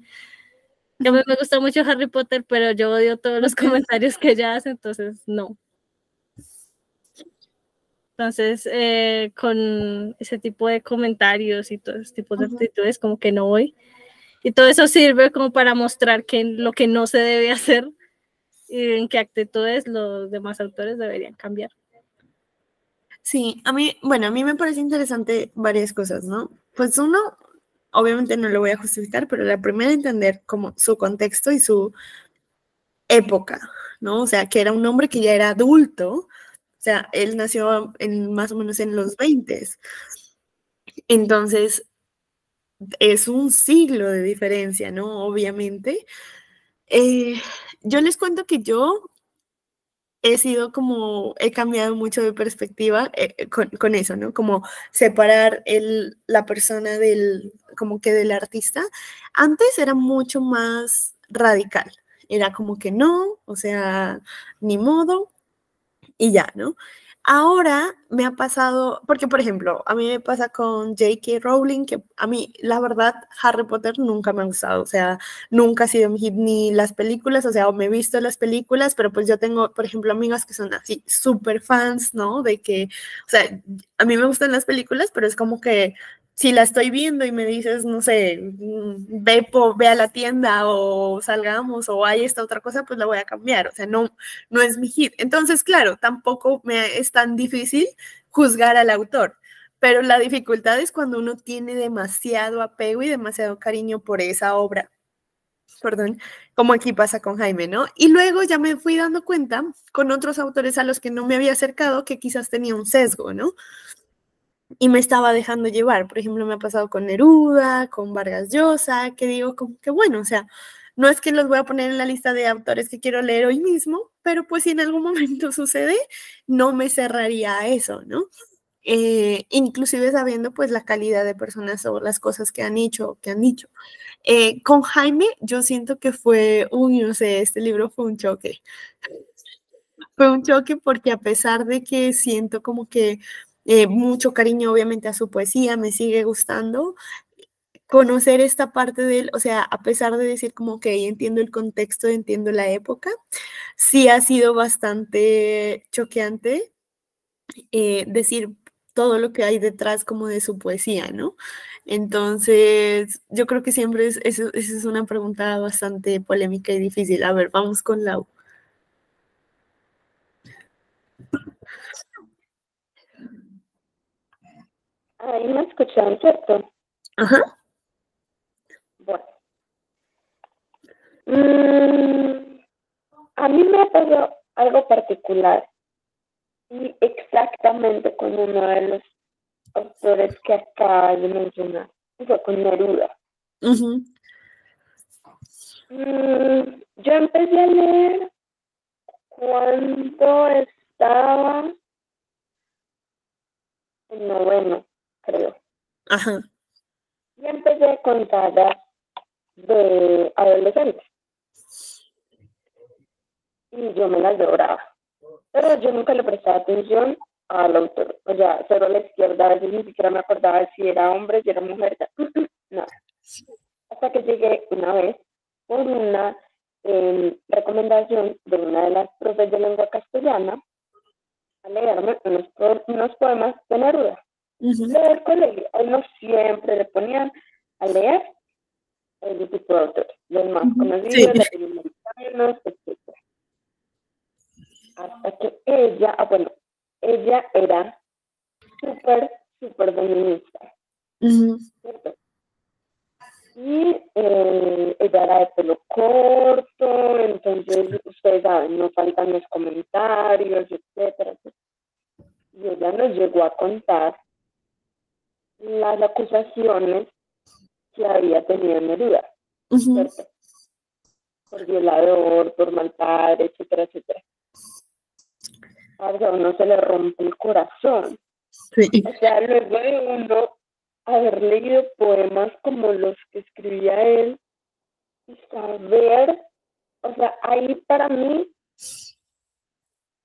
que a mí me gusta mucho Harry Potter, pero yo odio todos los comentarios que ella hace, entonces no. Entonces, con ese tipo de comentarios y todo ese tipo de actitudes, como que no voy. Y todo eso sirve como para mostrar que lo que no se debe hacer y en qué actitudes los demás autores deberían cambiar. Sí, a mí me parece interesante varias cosas, ¿no? Pues uno, obviamente no lo voy a justificar, pero la primera, entender como su contexto y su época, ¿no? O sea, que era un hombre que ya era adulto, o sea, él nació más o menos en los 20. Entonces, es un siglo de diferencia, ¿no? Obviamente. Yo les cuento que yo he cambiado mucho de perspectiva con eso, ¿no? Como separar la persona como que del artista. Antes era mucho más radical, era como que no, o sea, ni modo, y ya, ¿no? Ahora me ha pasado, porque por ejemplo, a mí me pasa con J.K. Rowling, que a mí, la verdad, Harry Potter nunca me ha gustado, o sea, nunca ha sido mi hit ni las películas, o sea, o me he visto las películas, pero pues yo tengo, por ejemplo, amigas que son así súper fans, ¿no? De que, o sea, a mí me gustan las películas, pero es como que si la estoy viendo y me dices, no sé, ve a la tienda o salgamos o hay esta otra cosa, pues la voy a cambiar, o sea, no es mi hit. Entonces, claro, tampoco es tan difícil juzgar al autor, pero la dificultad es cuando uno tiene demasiado apego y demasiado cariño por esa obra. Perdón, como aquí pasa con Jaime, ¿no? Y luego ya me fui dando cuenta con otros autores a los que no me había acercado que quizás tenía un sesgo, ¿no? Y me estaba dejando llevar. Por ejemplo, me ha pasado con Neruda, con Vargas Llosa, que digo como que bueno, o sea, no es que los voy a poner en la lista de autores que quiero leer hoy mismo, pero pues si en algún momento sucede, no me cerraría a eso, ¿no? Inclusive sabiendo pues la calidad de personas o las cosas que han hecho, que han dicho. Con Jaime, yo siento que no sé, este libro fue un choque. Fue un choque porque a pesar de que siento como que mucho cariño obviamente a su poesía, me sigue gustando, conocer esta parte de él, o sea, a pesar de decir como que entiendo el contexto, entiendo la época, sí ha sido bastante choqueante decir todo lo que hay detrás como de su poesía, ¿no? Entonces, yo creo que siempre esa es una pregunta bastante polémica y difícil. A ver, vamos con Lau. Ahí me escucharon, ¿cierto? Ajá. Bueno. A mí me ha pasado algo particular y exactamente con uno de los autores que acabas de mencionar, fue con Neruda. Yo empecé a leer cuando estaba en noveno, creo. Ajá. Y empecé con sagas de adolescentes. Y yo me las devoraba. Pero yo nunca le prestaba atención al autor. O sea, cero a la izquierda, a veces ni siquiera me acordaba si era hombre, si era mujer. Nada. Hasta que llegué una vez por una recomendación de una de las profes de lengua castellana a leerme unos poemas de Neruda. Del colegio, a uno siempre le ponían a leer el tipo de autores, los más conocidos, latinoamericanos, etc. Hasta que ella era súper feminista. ¿Cierto? Y ella era de pelo corto, entonces ustedes saben, no faltan los comentarios, etcétera. Y ella nos llegó a contar las acusaciones que había tenido Neruda, ¿cierto? Por violador, por mal padre, etcétera, etcétera. A uno se le rompe el corazón. Sí. O sea, luego de uno haber leído poemas como los que escribía él y saber, o sea, ahí para mí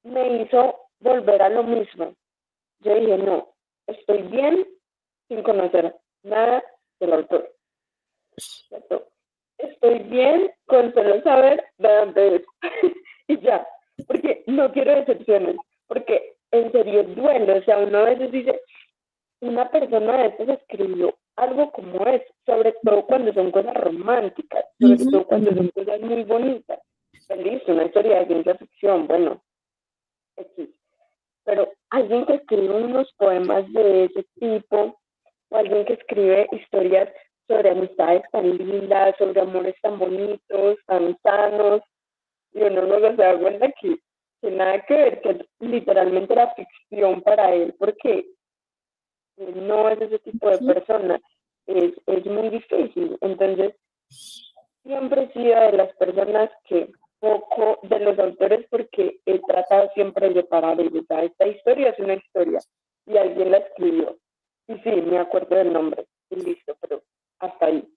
me hizo volver a lo mismo. Yo dije, no, estoy bien sin conocer nada del autor. ¿Cierto? Estoy bien con solo saber de dónde es. Y ya, porque no quiero decepciones, porque en serio duele. O sea, uno a veces dice, una persona de estas escribió algo como es, sobre todo cuando son cosas románticas, sobre todo cuando son cosas muy bonitas. Feliz, una historia de ciencia ficción, bueno, X. Pero alguien que escribe unos poemas de ese tipo, o alguien que escribe historias sobre amistades tan lindas, sobre amores tan bonitos, tan sanos, y uno no se da cuenta que nada que ver, que literalmente era ficción para él, porque no es ese tipo de persona, es muy difícil. Entonces, siempre he sido de las personas que poco de los autores, porque he tratado siempre de separar ellos. Esta historia es una historia y alguien la escribió. Y sí, me acuerdo del nombre, y listo, pero hasta ahí,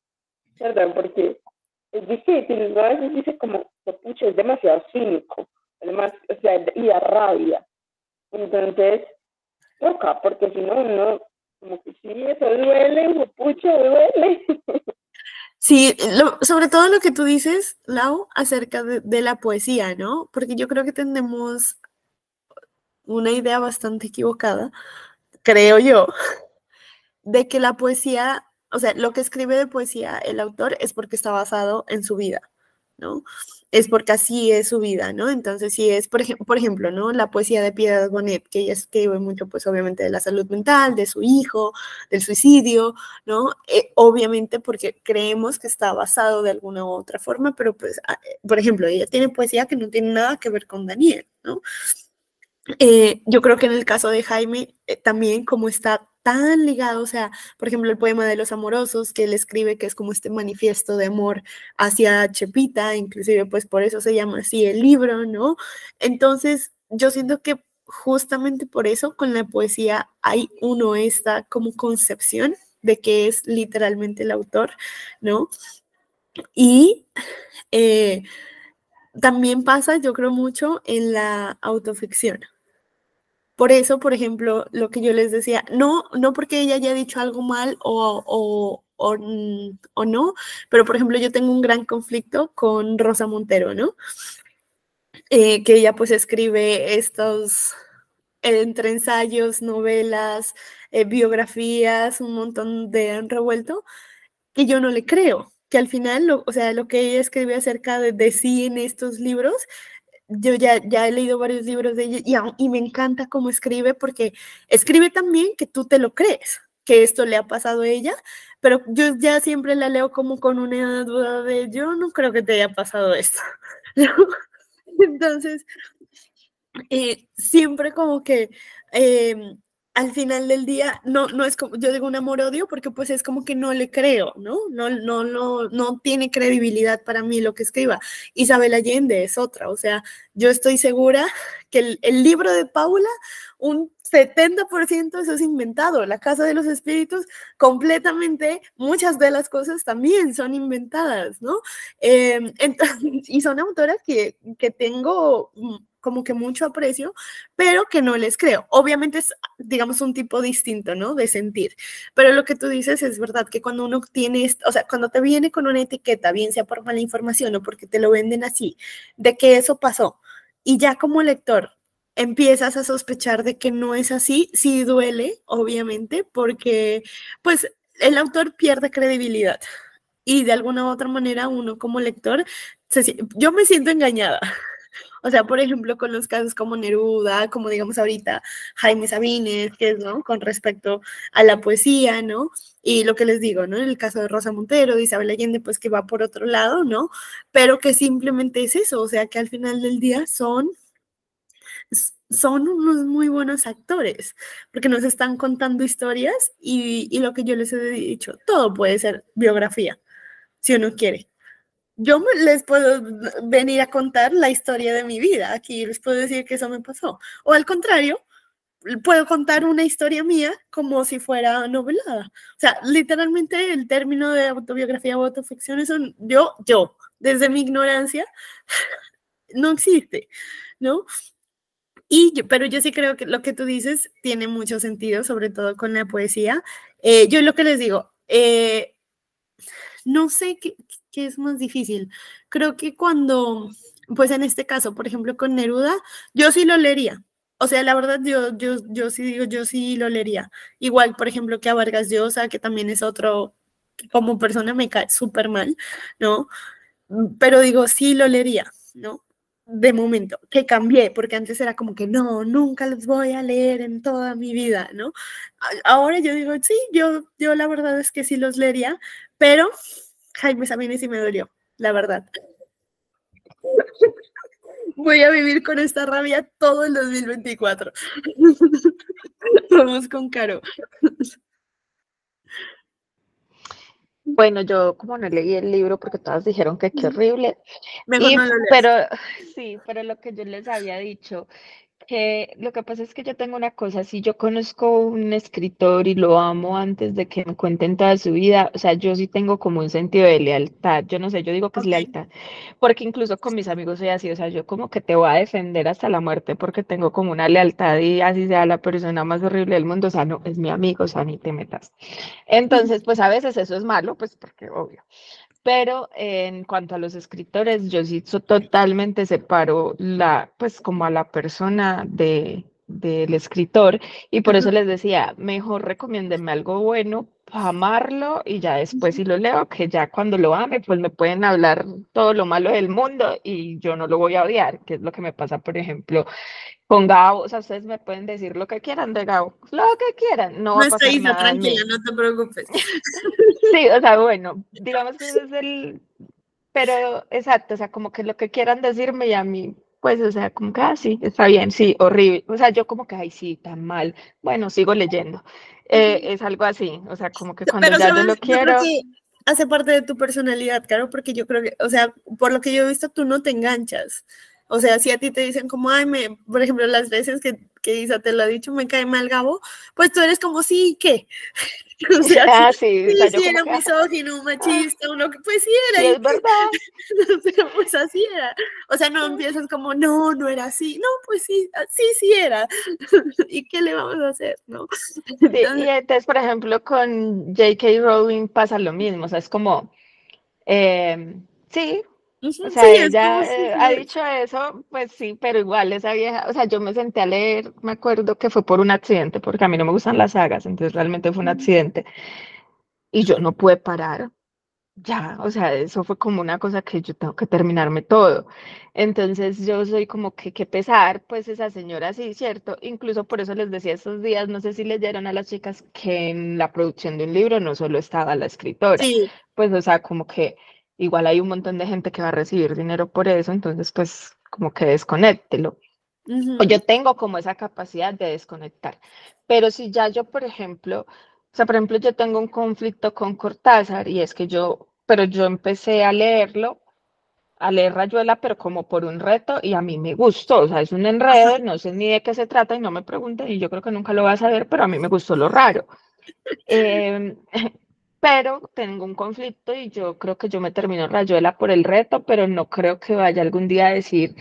¿verdad? Porque es difícil, ¿no? A veces dice como, pucha, es demasiado cínico, además, o sea, y da rabia. Entonces, toca, porque si no, uno, como que sí, eso duele, pucha, duele. Sí, sobre todo lo que tú dices, Lau, acerca de la poesía, ¿no? Porque yo creo que tenemos una idea bastante equivocada, creo yo, de que la poesía, o sea, lo que escribe de poesía el autor es porque está basado en su vida, ¿no? Es porque así es su vida, ¿no? Entonces, si es, por ejemplo, ¿no? La poesía de Piedad Bonet, que ella escribe mucho, pues, obviamente, de la salud mental, de su hijo, del suicidio, ¿no? Obviamente porque creemos que está basado de alguna u otra forma, pero, pues, por ejemplo, ella tiene poesía que no tiene nada que ver con Daniel, ¿no? Yo creo que en el caso de Jaime, también como está tan ligado, o sea, por ejemplo, el poema de los amorosos que él escribe, que es como este manifiesto de amor hacia Chepita, inclusive pues por eso se llama así el libro, ¿no? Entonces, yo siento que justamente por eso con la poesía hay esta como concepción de que es literalmente el autor, ¿no? Y también pasa, yo creo, mucho en la autoficción. Por eso, por ejemplo, lo que yo les decía, no porque ella haya dicho algo mal o no, pero por ejemplo yo tengo un gran conflicto con Rosa Montero, ¿no? Que ella pues escribe estos entre ensayos, novelas, biografías, un montón de revuelto, que yo no le creo, que al final, o sea, lo que ella escribe acerca de sí en estos libros, yo ya he leído varios libros de ella y me encanta cómo escribe, porque escribe también que tú te lo crees, que esto le ha pasado a ella, pero yo ya siempre la leo como con una duda de, yo no creo que te haya pasado esto. Entonces, siempre como que al final del día no es como, yo digo un amor-odio porque pues es como que no le creo, ¿no? No tiene credibilidad para mí lo que escriba. Isabel Allende es otra, o sea, yo estoy segura que el libro de Paula, un 70% eso es inventado. La Casa de los Espíritus, completamente, muchas de las cosas también son inventadas, ¿no? Entonces, y son autoras que tengo como que mucho aprecio, pero que no les creo. Obviamente es, digamos, un tipo distinto, ¿no? De sentir. Pero lo que tú dices es verdad, que cuando uno tiene, o sea, cuando te viene con una etiqueta, bien sea por mala información o porque te lo venden así, de que eso pasó, y ya como lector empiezas a sospechar de que no es así, sí duele, obviamente, porque pues el autor pierde credibilidad. Y de alguna u otra manera uno como lector, yo me siento engañada. O sea, por ejemplo, con los casos como Neruda, como digamos ahorita Jaime Sabines, que es, ¿no? Con respecto a la poesía, ¿no? Y lo que les digo, ¿no? En el caso de Rosa Montero, de Isabel Allende, pues que va por otro lado, ¿no? Pero que simplemente es eso, o sea, que al final del día son unos muy buenos actores, porque nos están contando historias y lo que yo les he dicho, todo puede ser biografía, si uno quiere. Yo les puedo venir a contar la historia de mi vida, aquí les puedo decir que eso me pasó. O al contrario, puedo contar una historia mía como si fuera novelada. O sea, literalmente el término de autobiografía o autoficción es yo, desde mi ignorancia, no existe, ¿no? Pero yo sí creo que lo que tú dices tiene mucho sentido, sobre todo con la poesía. Yo lo que les digo, no sé qué es más difícil. Creo que cuando, pues en este caso, por ejemplo, con Neruda, yo sí lo leería. O sea, la verdad, yo sí digo, yo sí lo leería. Igual, por ejemplo, que a Vargas Llosa, que también es otro, que como persona me cae súper mal, ¿no? Pero digo, sí lo leería, ¿no? De momento, que cambié, porque antes era como que no, nunca los voy a leer en toda mi vida, ¿no? Ahora yo digo, sí, yo la verdad es que sí los leería, pero Jaime Sabines sí me dolió, la verdad. Voy a vivir con esta rabia todo el 2024. Vamos con Caro. Bueno, yo como no leí el libro porque todas dijeron que qué horrible, Mejor no lo leas. pero sí, pero lo que yo les había dicho, que lo que pasa es que yo tengo una cosa, si yo conozco un escritor y lo amo antes de que me cuenten toda su vida, o sea, yo sí tengo como un sentido de lealtad, yo no sé, yo digo que es lealtad, porque incluso con mis amigos soy así, o sea, yo como que te voy a defender hasta la muerte porque tengo como una lealtad y así sea la persona más horrible del mundo, o sea, no, es mi amigo, o sea, ni te metas. Entonces, pues a veces eso es malo, pues porque obvio. Pero en cuanto a los escritores, yo sí totalmente separo pues como a la persona del escritor y por eso les decía, mejor recomiéndenme algo bueno para amarlo y ya después si lo leo, que ya cuando lo ame, pues me pueden hablar todo lo malo del mundo y yo no lo voy a odiar, que es lo que me pasa, por ejemplo, con Gabo. O sea, ustedes me pueden decir lo que quieran de Gabo, lo que quieran, no va a pasar Isa, nada en tranquila, mí. no te preocupes. Sí, o sea, bueno, digamos que ese es pero exacto, o sea, como que lo que quieran decirme y a mí, pues, o sea, como que, sí, está bien, sí, horrible, o sea, yo como que, ay, sí, tan mal, bueno, sigo leyendo, es algo así, o sea, como que cuando Pero, ya yo ¿sabes? lo Yo creo quiero, que hace parte de tu personalidad, claro, porque yo creo que, o sea, por lo que yo he visto, tú no te enganchas. O sea, si a ti te dicen como, ay, por ejemplo, las veces que Isa te lo ha dicho, me cae mal Gabo, pues tú eres como, sí, ¿qué? O sea, sí, o sea, yo sí como era que, misógino, machista, uno que, pues sí sí, era, es verdad. pero pues así era. O sea, no empiezas como, no era así. No, pues sí, sí era. ¿Y qué le vamos a hacer, no? Sí, y entonces, por ejemplo, con J.K. Rowling pasa lo mismo, o sea, es como, sí, O sea, Sí, ella ha dicho eso, pues sí, pero igual esa vieja, o sea, yo me senté a leer, me acuerdo que fue por un accidente, porque a mí no me gustan las sagas, entonces realmente fue un accidente y yo no pude parar. Ya, o sea, eso fue como una cosa que yo tengo que terminarme todo. Entonces yo soy como que qué pesar, pues esa señora sí, ¿cierto? Incluso por eso les decía estos días, no sé si leyeron a las chicas que en la producción de un libro no solo estaba la escritora, sí. pues o sea, como que igual hay un montón de gente que va a recibir dinero por eso, entonces pues como que desconéctelo. O yo tengo como esa capacidad de desconectar. Pero si ya yo, por ejemplo, o sea, por ejemplo, yo tengo un conflicto con Cortázar y es que pero yo empecé a leer Rayuela, pero como por un reto y a mí me gustó, o sea, es un enredo, no sé ni de qué se trata y no me pregunten y yo creo que nunca lo vas a saber, pero a mí me gustó lo raro. Eh, pero tengo un conflicto y yo creo que yo me termino Rayuela por el reto, pero no creo que vaya algún día a decir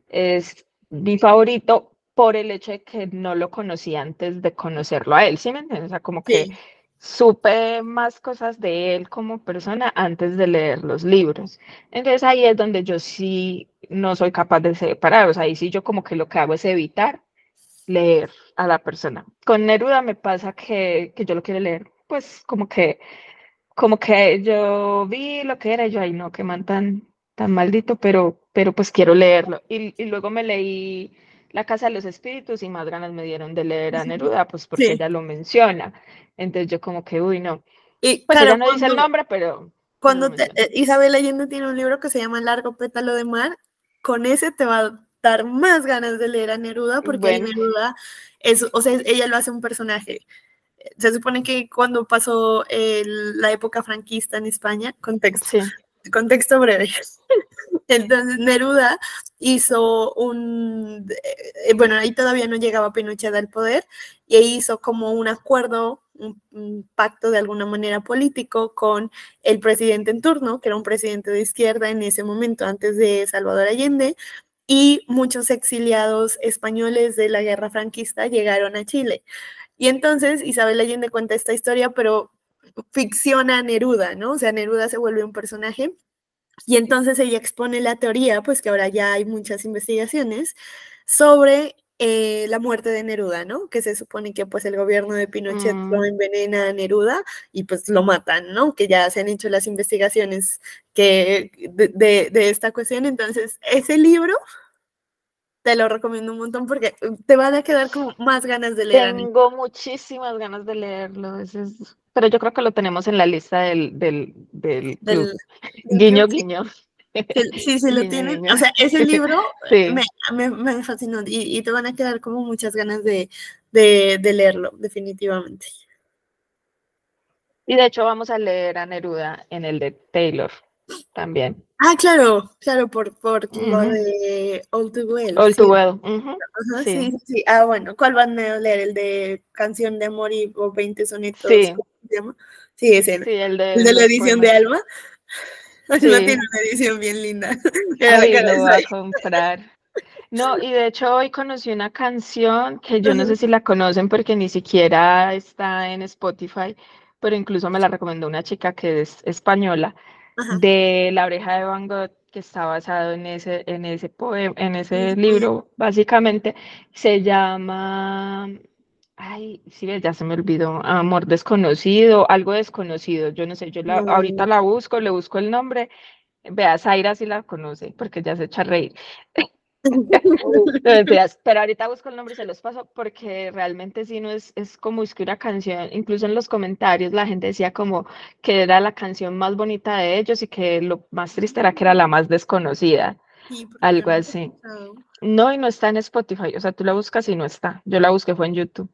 es mi favorito por el hecho de que no lo conocí antes de conocerlo a él, ¿sí me entiendes? O sea, como que Sí. supe más cosas de él como persona antes de leer los libros. Entonces ahí es donde yo sí no soy capaz de separar, o sea, ahí sí yo como que lo que hago es evitar leer a la persona. Con Neruda me pasa que yo lo quiero leer, pues como que yo vi lo que era, y yo, ay no, qué man tan maldito, pero pues quiero leerlo. Y luego me leí La Casa de los Espíritus y más ganas me dieron de leer a Neruda, pues porque Sí. ella lo menciona. Entonces yo como que, uy, no. Y Pues claro, ella no dice el nombre, pero lo menciona. Isabel Allende tiene un libro que se llama Largo pétalo de mar, con ese te va a dar más ganas de leer a Neruda, porque ahí Bueno, Neruda es, o sea, ella lo hace un personaje. Se supone que cuando pasó la época franquista en España, sí. contexto breve. Entonces Neruda hizo bueno, ahí todavía no llegaba Pinochet al poder, y hizo como un acuerdo, un pacto de alguna manera político con el presidente en turno, que era un presidente de izquierda en ese momento, antes de Salvador Allende, y muchos exiliados españoles de la guerra franquista llegaron a Chile. Y entonces Isabel Allende cuenta esta historia, pero ficciona a Neruda, ¿no? O sea, Neruda se vuelve un personaje y entonces ella expone la teoría, pues que ahora ya hay muchas investigaciones sobre la muerte de Neruda, ¿no? Que se supone que pues el gobierno de Pinochet lo envenena a Neruda y pues lo matan, ¿no? Que ya se han hecho las investigaciones de esta cuestión. Entonces, ese libro te lo recomiendo un montón porque te van a quedar como más ganas de leer a Neruda. Tengo muchísimas ganas de leerlo, pero yo creo que lo tenemos en la lista del club. Del club. Guiño, guiño. Sí, sí lo Guiño, tienen. guiño. O sea, ese libro Sí. me fascinó y te van a quedar como muchas ganas de leerlo, definitivamente. Y de hecho vamos a leer a Neruda en el de Taylor también. Ah, claro, por lo de All Too Well. All Sí. Too Well. Ajá, Sí. sí. Ah, bueno, ¿cuál van a leer? ¿El de Canción de Amor o 20 sonetos? Sí. ¿Cómo se llama? Sí, ese. Sí, el de de la los edición poemas. de Alma. No Sí. tiene una edición bien linda. Ay, lo voy a comprar. No, y de hecho hoy conocí una canción que yo no sé si la conocen porque ni siquiera está en Spotify, pero incluso me la recomendó una chica que es española, Ajá. de La Oreja de Van Gogh, que está basado en ese poema, en ese libro, básicamente. Se llama, ay, sí, ya se me olvidó, Amor Desconocido, algo desconocido, yo no sé, ahorita la busco, le busco el nombre. Vea, Zaira sí la conoce porque ya se echa a reír. No, mentiras, pero ahorita busco el nombre y se los paso porque realmente sí no es como es que una canción, incluso en los comentarios la gente decía como que era la canción más bonita de ellos y que lo más triste era que era la más desconocida, Sí, porque yo algo no he así. escuchado. No, y no está en Spotify, o sea, tú la buscas y no está. Yo la busqué fue en YouTube.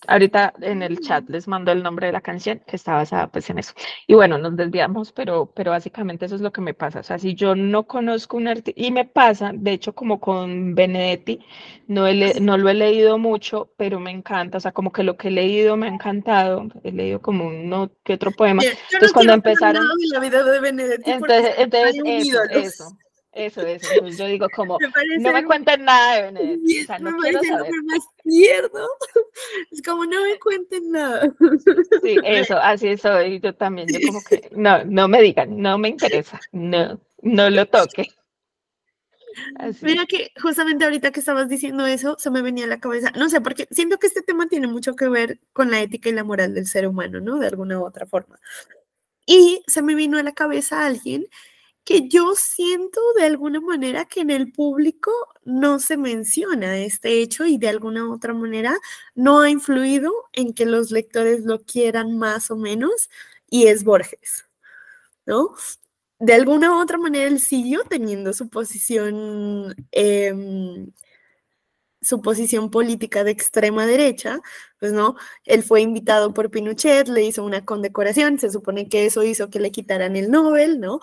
Ahorita en el chat les mando el nombre de la canción que está basada pues en eso. Y bueno, nos desviamos, pero básicamente eso es lo que me pasa. O sea, si yo no conozco un artista, y me pasa, de hecho, como con Benedetti, no lo he leído mucho, pero me encanta. O sea, como que lo que he leído me ha encantado. He leído como uno que otro poema. Mira, yo no Entonces, cuando quiero saber nada empezaron, de la vida de Benedetti porque entonces hay un ídolo. eso. Entonces yo digo como, Me parece no me cuenten nada de Benedetti. O sea, me no quiero parece el saber. hombre más tierno. Es como no me cuenten nada. Sí, eso, así soy yo también. Yo como que, no me digan, no me interesa, no. No lo toque. Así. Mira que justamente ahorita que estabas diciendo eso, se me venía a la cabeza, no sé, porque siento que este tema tiene mucho que ver con la ética y la moral del ser humano, ¿no? De alguna u otra forma. Y se me vino a la cabeza alguien que yo siento de alguna manera que en el público no se menciona este hecho y de alguna u otra manera no ha influido en que los lectores lo quieran más o menos, y es Borges, ¿no? De alguna u otra manera él siguió teniendo su posición política de extrema derecha, pues no, él fue invitado por Pinochet, le hizo una condecoración, se supone que eso hizo que le quitaran el Nobel, ¿no?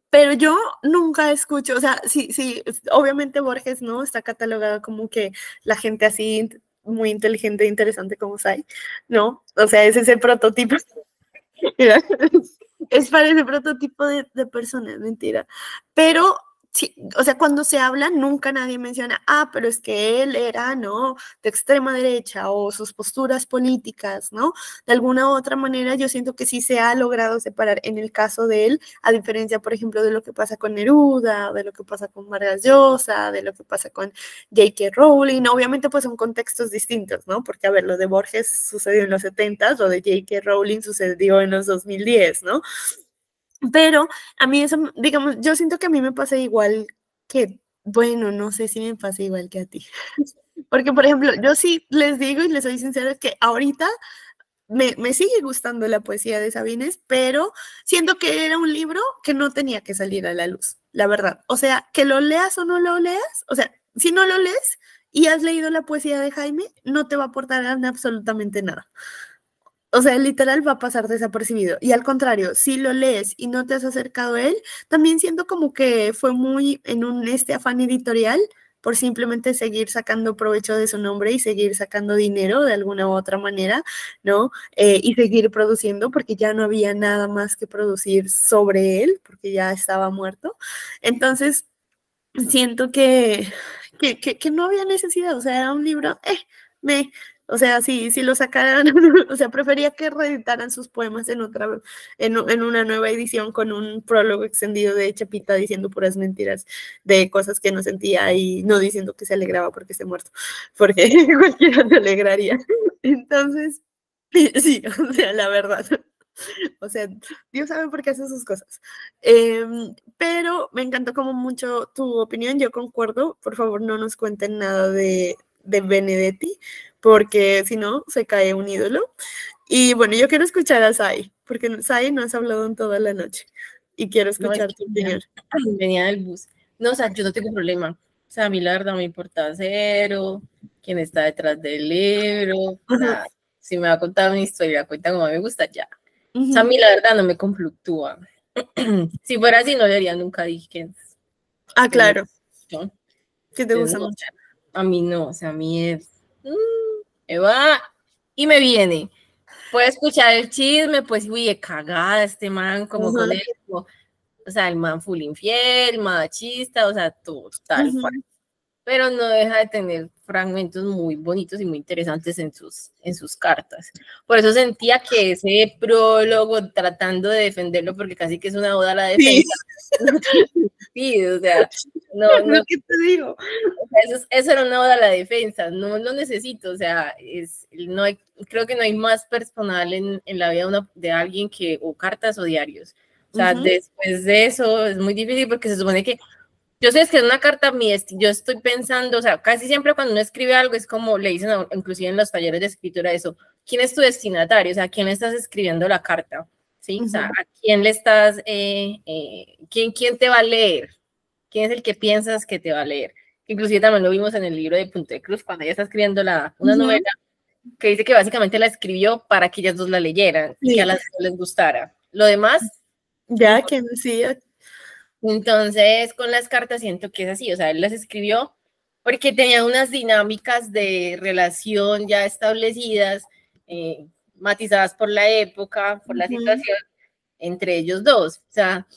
Pero yo nunca escucho, o sea, sí, obviamente Borges, ¿no? Está catalogado como que la gente así muy inteligente e interesante como Sai, ¿no? O sea, es ese prototipo. Es para ese prototipo de personas, mentira. Pero, sí, o sea, cuando se habla, nunca nadie menciona, pero es que él era, ¿no? De extrema derecha o sus posturas políticas, ¿no? De alguna u otra manera, yo siento que sí se ha logrado separar en el caso de él, a diferencia, por ejemplo, de lo que pasa con Neruda, de lo que pasa con Vargas Llosa, de lo que pasa con J.K. Rowling. Obviamente, pues son contextos distintos, ¿no? Porque, a ver, lo de Borges sucedió en los 70s, lo de J.K. Rowling sucedió en los 2010, ¿no? Pero a mí eso, digamos, yo siento que a mí me pasa igual que, bueno, no sé si me pasa igual que a ti. Porque, por ejemplo, yo sí les digo y les soy sincera que ahorita me sigue gustando la poesía de Sabines, pero siento que era un libro que no tenía que salir a la luz, la verdad. O sea, que lo leas o no lo leas, o sea, si no lo lees y has leído la poesía de Jaime, no te va a aportar absolutamente nada. O sea, literal va a pasar desapercibido. Y al contrario, si lo lees y no te has acercado a él, también siento como que fue muy en este afán editorial por simplemente seguir sacando provecho de su nombre y seguir sacando dinero de alguna u otra manera, ¿no? Y seguir produciendo porque ya no había nada más que producir sobre él, porque ya estaba muerto. Entonces, siento que no había necesidad, o sea, era un libro, o sea, si lo sacaran, o sea, prefería que reeditaran sus poemas en una nueva edición con un prólogo extendido de Chapita diciendo puras mentiras de cosas que no sentía y no diciendo que se alegraba porque esté muerto, porque cualquiera se alegraría. Entonces, sí, o sea, la verdad. O sea, Dios sabe por qué hace sus cosas. Pero me encantó como mucho tu opinión, yo concuerdo. Por favor, no nos cuenten nada de Benedetti, porque si no, se cae un ídolo. Y bueno, yo quiero escuchar a Sai, porque Sai no has hablado en toda la noche. Y quiero escuchar tu opinión. Venía del bus. No, o sea, yo no tengo problema. O sea, a mí la verdad me importa cero quién está detrás del libro. Nada. Si me va a contar una historia, cuenta como a mí me gusta, ya. O sea, a mí la verdad no me conflictúa. Si fuera así, no leería nunca Dickens. Claro. ¿Qué te gusta mucho? A mí no, o sea, a mí es... me va y me viene. Puedo escuchar el chisme, pues, uy, cagada este man, como con él. O sea, el man full infiel, machista, o sea, total. Pero no deja de tener fragmentos muy bonitos y muy interesantes en sus cartas. Por eso sentía que ese prólogo, tratando de defenderlo, porque casi que es una oda a la defensa. Sí, o sea, no. ¿Qué te digo? O sea, eso era una oda a la defensa, no lo necesito, o sea, creo que no hay más personal en la vida de alguien que o cartas o diarios. O sea, después de eso es muy difícil porque se supone que yo sé que es una carta mía, yo estoy pensando, o sea, casi siempre cuando uno escribe algo es como le dicen, inclusive en los talleres de escritura, eso, ¿quién es tu destinatario? O sea, ¿a quién le estás escribiendo la carta? ¿Sí? O sea, ¿a quién le estás, quién te va a leer? ¿Quién es el que piensas que te va a leer? Inclusive también lo vimos en el libro de Punto de Cruz, cuando ella está escribiendo una novela, que dice que básicamente la escribió para que ellas dos la leyeran y que a las dos les gustara. Lo demás... Ya, que sí. Entonces, con las cartas siento que es así, o sea, él las escribió porque tenía unas dinámicas de relación ya establecidas, matizadas por la época, por la situación, entre ellos dos. O sea,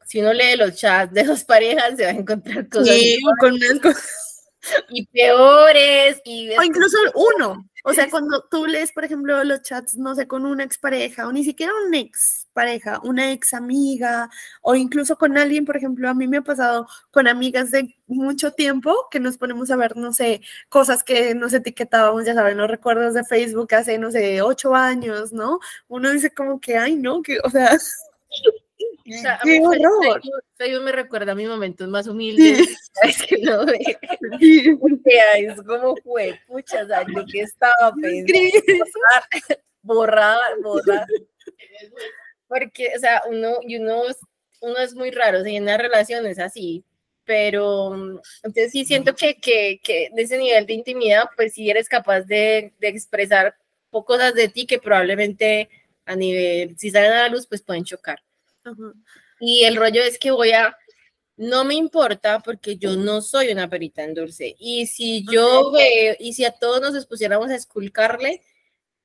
si uno lee los chats de dos parejas, se va a encontrar cosas con unas cosas y peores. O incluso uno. O sea, cuando tú lees, por ejemplo, los chats, no sé, con una expareja, o ni siquiera una expareja, una ex amiga, o incluso con alguien, por ejemplo, a mí me ha pasado con amigas de mucho tiempo que nos ponemos a ver, no sé, cosas que nos etiquetábamos, ya saben, los recuerdos de Facebook hace, no sé, 8 años, ¿no? Uno dice como que, ay, no, que, o sea, O sea, a qué mí horror. Facebook me recuerda a mis momentos más humildes. Sí. ¿Sabes que no? Sí. O sea, es como fue, pucha, o sea, yo que estaba pensando, borrar. Porque, o sea, uno es muy raro, si en una relación es así, pero entonces sí siento que de ese nivel de intimidad, pues sí eres capaz de expresar cosas de ti que probablemente a nivel, si salen a la luz, pues pueden chocar. Ajá. Y el rollo es que no me importa porque yo no soy una perita en dulce. Y si yo veo, y si a todos nos expusiéramos a esculcarle,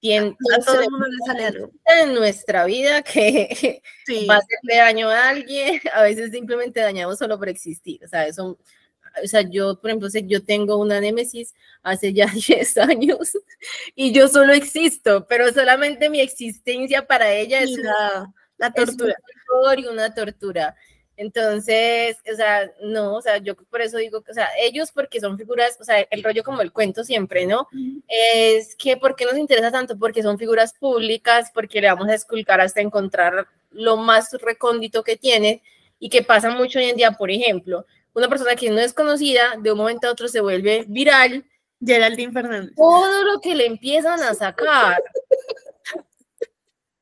A todo el mundo le sale algo. en nuestra vida que va a hacerle daño a alguien, a veces simplemente dañamos solo por existir. O sea, yo, por ejemplo, yo tengo una némesis hace ya 10 años y yo solo existo, pero solamente mi existencia para ella es la tortura. Es un dolor y una tortura. Entonces, o sea, no, o sea, yo por eso digo, o sea, ellos porque son figuras, o sea, el rollo como el cuento siempre, ¿no? Es que, ¿por qué nos interesa tanto? Porque son figuras públicas, porque le vamos a esculcar hasta encontrar lo más recóndito que tiene y que pasa mucho hoy en día, por ejemplo, una persona que no es conocida, de un momento a otro se vuelve viral. Geraldine Fernández. Todo lo que le empiezan a sacar.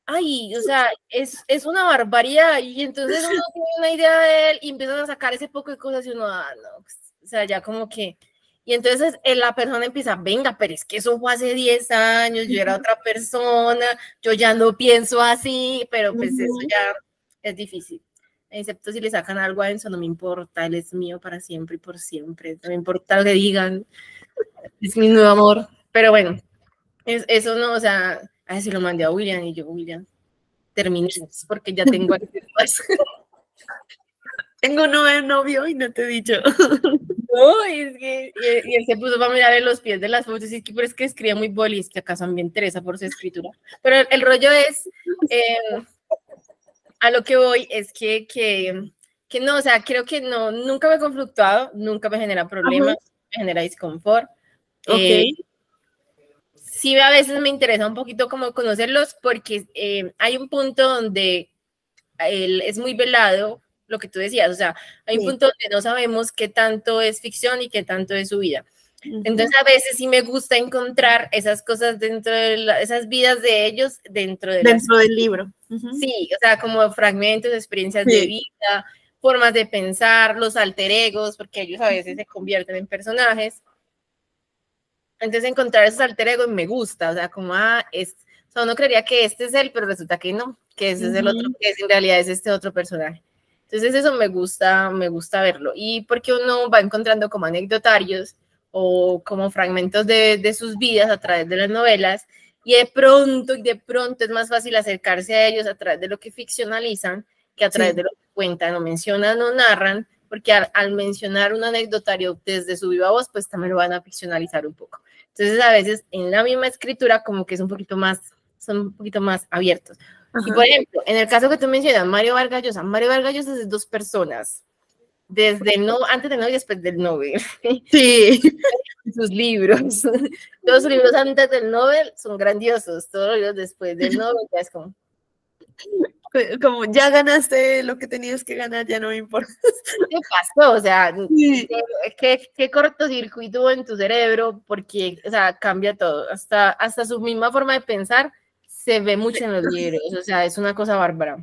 Ay, o sea, es una barbaridad. Y entonces uno tiene una idea de él y empiezan a sacar ese poco de cosas y uno, no, o sea, ya como que... Y entonces la persona empieza, venga, pero es que eso fue hace 10 años, yo era otra persona, yo ya no pienso así, pero pues eso ya es difícil. Excepto si le sacan algo a Enzo, no me importa, él es mío para siempre y por siempre, no me importa lo que digan, es mi nuevo amor. Pero bueno, eso no, o sea, a ver si lo mandé a William y yo, William, terminemos porque ya tengo Tengo un nuevo novio y no te he dicho. No, es que, y él se puso para mirar en los pies de las fotos y es que, pero es que escribe muy boli, es que acaso me interesa por su escritura. Pero el rollo es, a lo que voy es que no, o sea, creo que no, nunca me he conflictuado, nunca me genera problemas, me genera disconfort. Sí, a veces me interesa un poquito como conocerlos porque hay un punto donde él es muy velado, lo que tú decías, o sea, hay un punto donde no sabemos qué tanto es ficción y qué tanto es su vida. Entonces a veces sí me gusta encontrar esas cosas dentro de esas vidas de ellos dentro del libro. Sí, o sea, como fragmentos, experiencias de vida, formas de pensar, los alter egos, porque ellos a veces se convierten en personajes. Entonces encontrar esos alter egos me gusta, o sea, como, o sea, uno creería que este es él, pero resulta que no, que ese es el otro, que en realidad es este otro personaje. Entonces eso me gusta verlo. Y porque uno va encontrando como anecdotarios o como fragmentos de sus vidas a través de las novelas, y de pronto es más fácil acercarse a ellos a través de lo que ficcionalizan que a través de lo que cuentan o mencionan o narran, porque al mencionar un anecdotario desde su viva voz, pues también lo van a ficcionalizar un poco. Entonces, a veces en la misma escritura como que son un poquito más abiertos. Y por ejemplo, en el caso que tú mencionas, Mario Vargas Llosa es dos personas, antes del Nobel y después del Nobel. Sí. Sus libros. Todos sus libros antes del Nobel son grandiosos, todos los libros después del Nobel ya es como ya ganaste lo que tenías que ganar, ya no me importa. ¿Qué pasó? O sea, ¿qué cortocircuito en tu cerebro? Porque, o sea, cambia todo. Hasta su misma forma de pensar se ve mucho en los libros. O sea, es una cosa bárbara.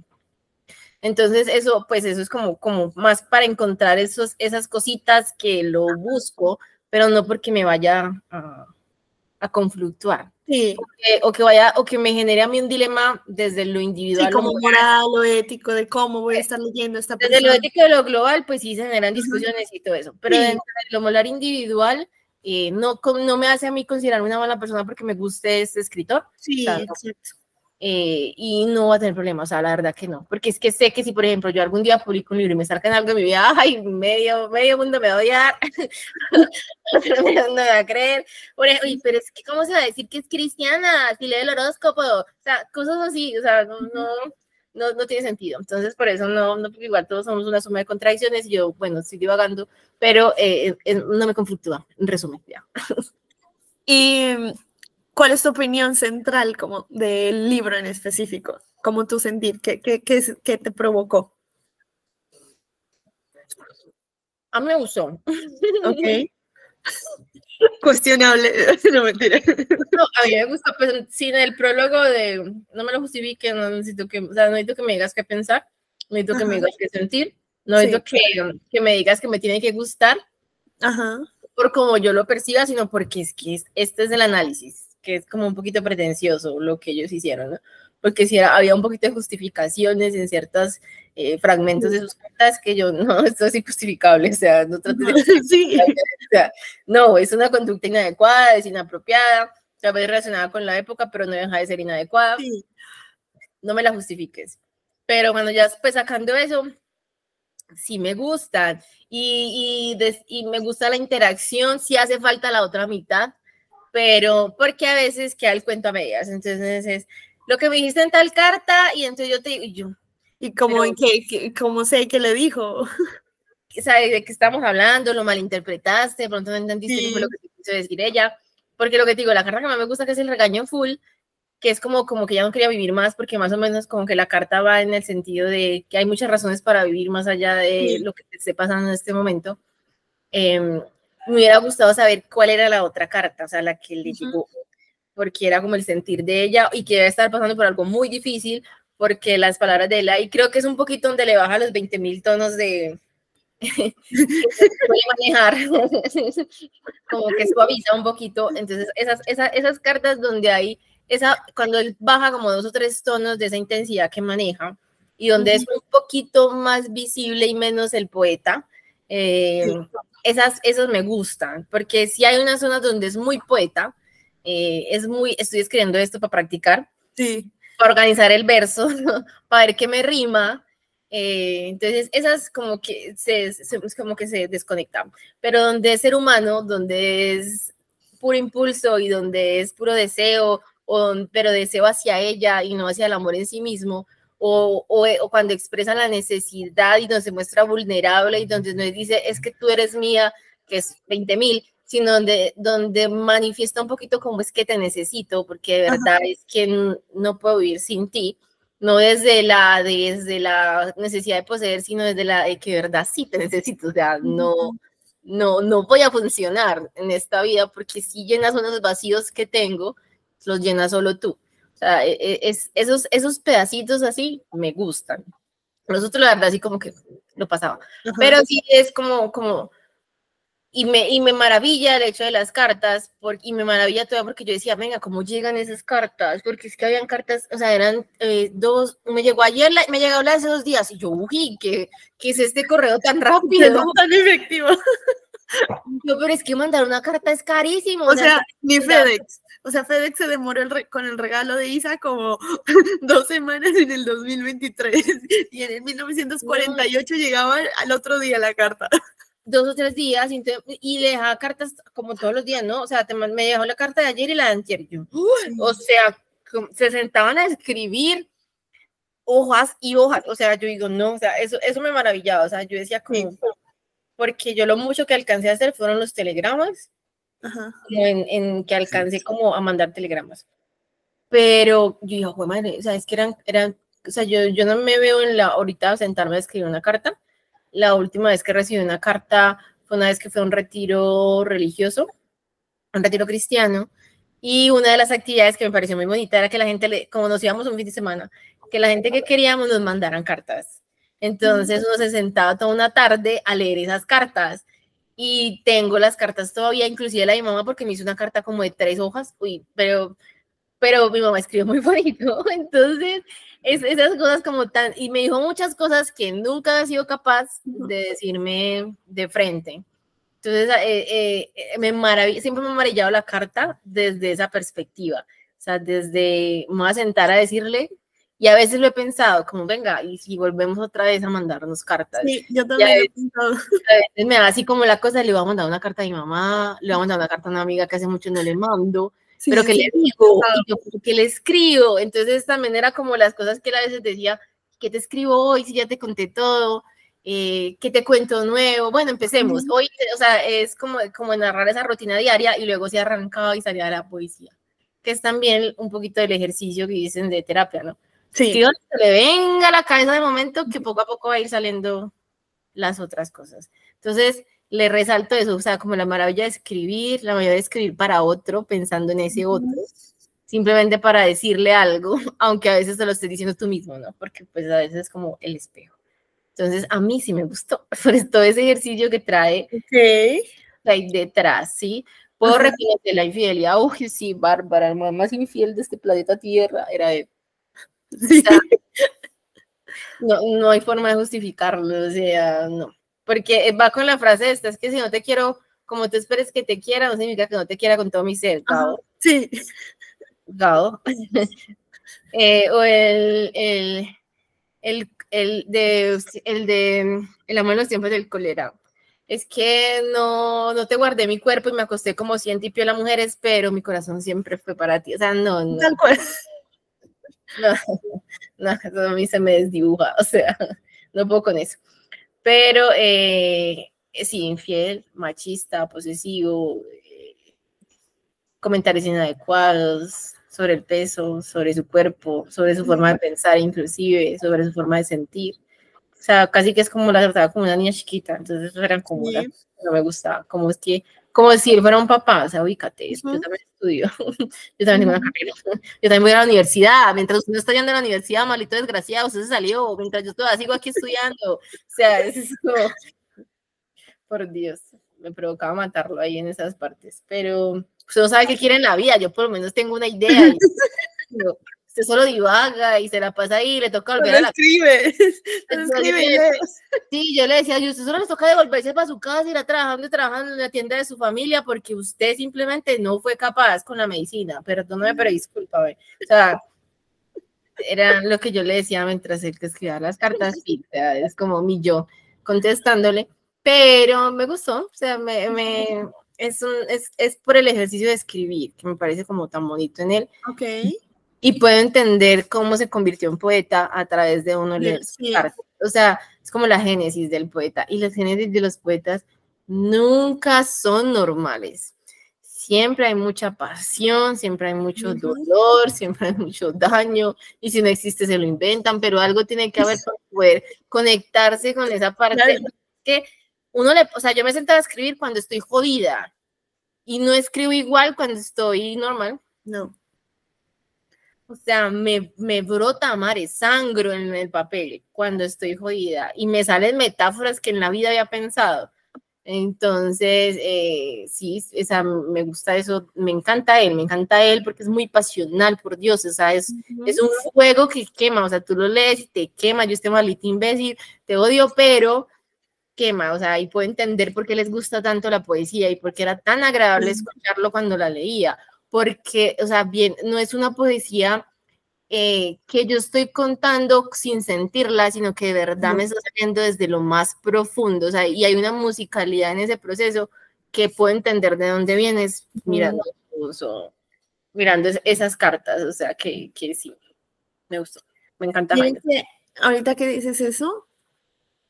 Entonces, eso es como más para encontrar esas cositas que lo busco, pero no porque me vaya a conflictuar. Sí. O que me genere a mí un dilema desde lo individual. Sí, como moral o ético, de cómo voy a estar leyendo esta persona. Desde lo ético de lo global, pues sí se generan discusiones y todo eso. Pero dentro de lo moral individual, no me hace a mí considerarme una mala persona porque me guste este escritor. Sí, o sea, exacto. y no va a tener problemas, o sea, la verdad que no, porque es que sé que si, por ejemplo, yo algún día publico un libro y me sacan algo de mi vida, ay, medio mundo me va a odiar, no me va a creer, oye, pero es que, ¿cómo se va a decir que es cristiana si lee el horóscopo? O sea, cosas así, o sea, no tiene sentido, entonces por eso no, porque igual todos somos una suma de contradicciones, y yo, bueno, estoy divagando, pero no me conflictúa, en resumen, ya. Y ¿cuál es tu opinión central como del libro en específico? ¿Cómo tú sentir? ¿Qué te provocó? A mí me gustó. Ok. Cuestionable, no mentira. No, a mí me gusta, pues sin el prólogo de no me lo justifique, no necesito que, o sea, no necesito que me digas qué pensar, no necesito que me digas qué sentir, no necesito que me digas que me tiene que gustar, por como yo lo perciba, sino porque es que este es el análisis, que es como un poquito pretencioso lo que ellos hicieron, ¿no? Porque si había un poquito de justificaciones en ciertos fragmentos de sus cartas que yo, no, esto es injustificable, o sea, no trates de justificar, o sea, no, es una conducta inadecuada, es inapropiada, tal vez relacionada con la época, pero no deja de ser inadecuada, no me la justifiques, pero cuando ya pues sacando eso, sí me gustan, y me gusta la interacción, sí hace falta la otra mitad, pero porque a veces queda el cuento a medias, entonces es lo que me dijiste en tal carta, y entonces yo te digo, ¿y cómo, cómo sé qué le dijo? ¿Sabes de qué estamos hablando? Lo malinterpretaste, de pronto no entendiste qué fue lo que quiso decir ella, porque lo que te digo, la carta que más me gusta que es el regaño en full, que es como que ya no quería vivir más, porque más o menos como que la carta va en el sentido de que hay muchas razones para vivir más allá de lo que te esté pasando en este momento. Me hubiera gustado saber cuál era la otra carta, o sea, la que le llegó, porque era como el sentir de ella y que debe estar pasando por algo muy difícil, porque las palabras de ella, y creo que es un poquito donde le baja los 20.000 tonos de que puede manejar, como que suaviza un poquito, entonces esas cartas donde hay, cuando él baja como 2 o 3 tonos de esa intensidad que maneja, y donde es un poquito más visible y menos el poeta, esas me gustan, porque si hay unas zonas donde es muy poeta, estoy escribiendo esto para practicar, para organizar el verso, para ver qué me rima, entonces esas como que se desconectan, pero donde es ser humano, donde es puro impulso y donde es puro deseo, pero deseo hacia ella y no hacia el amor en sí mismo, o cuando expresa la necesidad y donde se muestra vulnerable y donde no dice es que tú eres mía, que es 20.000, sino donde manifiesta un poquito cómo es que te necesito, porque de verdad es que no puedo vivir sin ti, no desde la necesidad de poseer, sino desde la de que de verdad sí te necesito, o sea, no voy a funcionar en esta vida, porque si llenas unos vacíos que tengo, los llenas solo tú. O sea, esos pedacitos así me gustan. Nosotros la verdad así como que lo pasaba. Pero sí es como y me maravilla el hecho de las cartas, y me maravilla todo porque yo decía, venga, ¿cómo llegan esas cartas? Porque es que habían cartas, o sea, eran 2, me llegó ayer, me llegó la de hace 2 días, y yo, uy, ¿qué es este correo tan rápido? Tan efectivo. Yo, pero es que mandar una carta es carísimo. O sea, ni FedEx. O sea, FedEx se demoró con el regalo de Isa como 2 semanas en el 2023 y en el 1948 llegaba al otro día la carta. 2 o 3 días y le dejaba cartas como todos los días, ¿no? O sea, me dejó la carta de ayer y la de antier. O sea, se sentaban a escribir hojas y hojas. O sea, yo digo, no, o sea, eso me maravillaba. O sea, yo decía como, porque yo lo mucho que alcancé a hacer fueron los telegramas, en que alcancé como a mandar telegramas. Pero yo dije, oh, madre, o sea, es que eran, o sea, yo no me veo ahorita sentarme a escribir una carta. La última vez que recibí una carta fue una vez que fue a un retiro religioso, un retiro cristiano, y una de las actividades que me pareció muy bonita era que la gente, como nos íbamos un fin de semana, que la gente que queríamos nos mandaran cartas. Entonces uno se sentaba toda una tarde a leer esas cartas, y tengo las cartas todavía, inclusive la de mi mamá, porque me hizo una carta como de 3 hojas, pero mi mamá escribió muy bonito, entonces esas cosas como y me dijo muchas cosas que nunca había sido capaz de decirme de frente. Entonces siempre me ha maravillado la carta desde esa perspectiva. O O sea, desde me voy a sentar a decirle, y a veces lo he pensado, como venga, y si volvemos otra vez a mandarnos cartas. Sí, yo también lo he pensado. A veces me da así como la cosa, le voy a mandar una carta a mi mamá, le voy a mandar una carta a una amiga que hace mucho no le mando, sí, pero que le digo, y yo que le escribo. Entonces también era como las cosas que él a veces decía, ¿qué te escribo hoy? Si ya te conté todo, ¿qué te cuento nuevo? Bueno, empecemos. Hoy, o sea, es como narrar esa rutina diaria y luego se arrancaba y salía la poesía, que es también un poquito del ejercicio que dicen de terapia, ¿no? Sí. Que le venga a la cabeza de momento que poco a poco va a ir saliendo las otras cosas. Entonces, le resalto eso, o sea, como la maravilla de escribir, la maravilla de escribir para otro, pensando en ese otro, simplemente para decirle algo, aunque a veces te lo estés diciendo tú mismo, ¿no? Porque pues a veces es como el espejo. Entonces, a mí sí me gustó, por todo ese ejercicio que trae ahí detrás, ¿sí? Puedo reconocer la infidelidad, uy, sí, Bárbara, el más infiel de este planeta Tierra era él. Sí. O sea, no hay forma de justificarlo, o sea, no. Porque va con la frase esta, es que si no te quiero como tú esperes que te quiera, no significa que no te quiera con todo mi ser, Gao. Sí. Gao. O el de El amor en los tiempos del cólera. Es que no te guardé mi cuerpo y me acosté como 100 y piola mujeres, pero mi corazón siempre fue para ti. O sea, no. Tal cual. No, eso a mí se me desdibuja, o sea, no puedo con eso. Pero sí, infiel, machista, posesivo, comentarios inadecuados sobre el peso, sobre su cuerpo, sobre su forma de pensar, inclusive, sobre su forma de sentir. O sea, casi que es como la trataba como una niña chiquita, entonces eran como no me gustaba, como si él fuera un papá, o sea, ubícate, yo también estudio, yo también tengo una carrera, yo también voy a la universidad, mientras usted no está yendo a la universidad, malito desgraciado, usted se salió, mientras yo todavía sigo aquí estudiando, o sea, es como, por Dios, me provocaba matarlo ahí en esas partes, pero usted no sabe qué quiere en la vida, yo por lo menos tengo una idea, y, usted solo divaga y se la pasa ahí y le toca volver a la escribe. Sí, yo le decía, a usted solo le toca devolverse para su casa y ir trabajando en la tienda de su familia porque usted simplemente no fue capaz con la medicina, perdóname, pero discúlpame, o sea, era lo que yo le decía mientras él que escribía las cartas, sí, o sea, es como mi yo contestándole, pero me gustó, o sea, es por el ejercicio de escribir, que me parece como tan bonito en él. Ok. Y puedo entender cómo se convirtió en poeta a través de uno leer sus cartas. O sea, es como la génesis del poeta. Y las génesis de los poetas nunca son normales. Siempre hay mucha pasión, siempre hay mucho dolor, siempre hay mucho daño. Y si no existe, se lo inventan. Pero algo tiene que haber para poder conectarse con esa parte. Claro. Que o sea, yo me sentaba a escribir cuando estoy jodida. Y no escribo igual cuando estoy normal. No. O sea, me brota mares, sangro en el papel cuando estoy jodida y me salen metáforas que en la vida había pensado. Entonces, sí, o sea, me gusta eso, me encanta él porque es muy pasional, por Dios, o sea, es un fuego que quema, o sea, tú lo lees y te quema, yo este maldito imbécil, te odio, pero quema, o sea, y puedo entender por qué les gusta tanto la poesía y por qué era tan agradable escucharlo cuando la leía. Porque, o sea, bien, no es una poesía que yo estoy contando sin sentirla, sino que de verdad me está saliendo desde lo más profundo, o sea, y hay una musicalidad en ese proceso que puedo entender de dónde vienes mirando esas cartas, o sea, que sí, me gustó, me encanta. Ahorita que dices eso,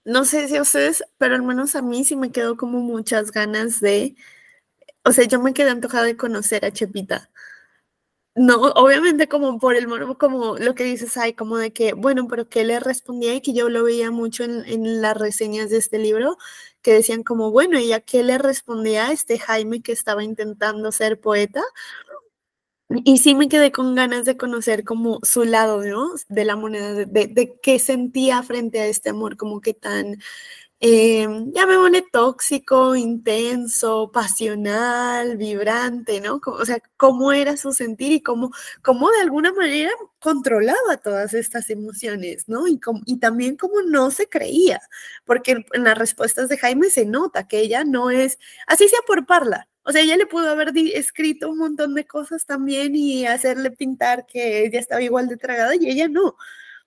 no sé si a ustedes, pero al menos a mí sí me quedó como muchas ganas de... O sea, yo me quedé antojada de conocer a Chepita. No, obviamente como por el morbo, como lo que dices, hay como de que, bueno, pero ¿qué le respondía? Y que yo lo veía mucho en las reseñas de este libro, que decían como, bueno, ¿y a qué le respondía a este Jaime que estaba intentando ser poeta? Y sí me quedé con ganas de conocer como su lado, ¿no? De la moneda, de qué sentía frente a este amor, como que tan... llamémosle tóxico, intenso, pasional, vibrante, ¿no? O sea, cómo era su sentir y cómo de alguna manera controlaba todas estas emociones, ¿no? Y también cómo no se creía, porque en las respuestas de Jaime se nota que ella no es, así sea por parla, O sea, ella le pudo haber escrito un montón de cosas también y hacerle pintar que ella estaba igual de tragada y ella no. O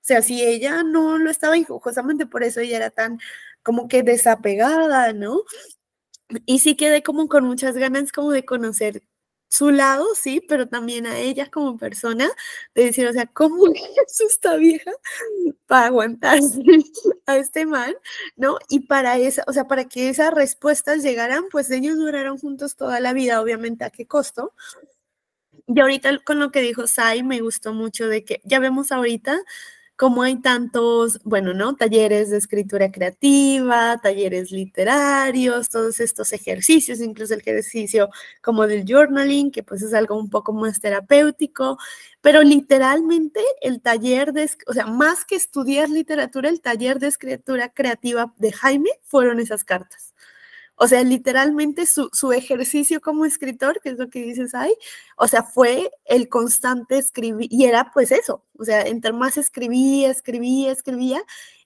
sea, si ella no lo estaba, y justamente por eso ella era tan como que desapegada, ¿no? Y sí quedé como con muchas ganas como de conocer su lado, sí, pero también a ella como persona, de decir, o sea, ¿cómo es esta vieja para aguantarse a este man, ¿no? Y para esa, o sea, para que esas respuestas llegaran, pues ellos duraron juntos toda la vida, obviamente, ¿a qué costo? Y ahorita con lo que dijo Sai, me gustó mucho de que ya vemos ahorita cómo hay tantos, bueno, ¿no? Talleres de escritura creativa, talleres literarios, todos estos ejercicios, incluso el ejercicio como del journaling, que pues es algo un poco más terapéutico, pero literalmente el taller de, o sea, más que estudiar literatura, el taller de escritura creativa de Jaime fueron esas cartas. O sea, literalmente su ejercicio como escritor, que es lo que dices ahí, o sea, fue el constante escribir, y era pues eso, o sea, entre más escribía,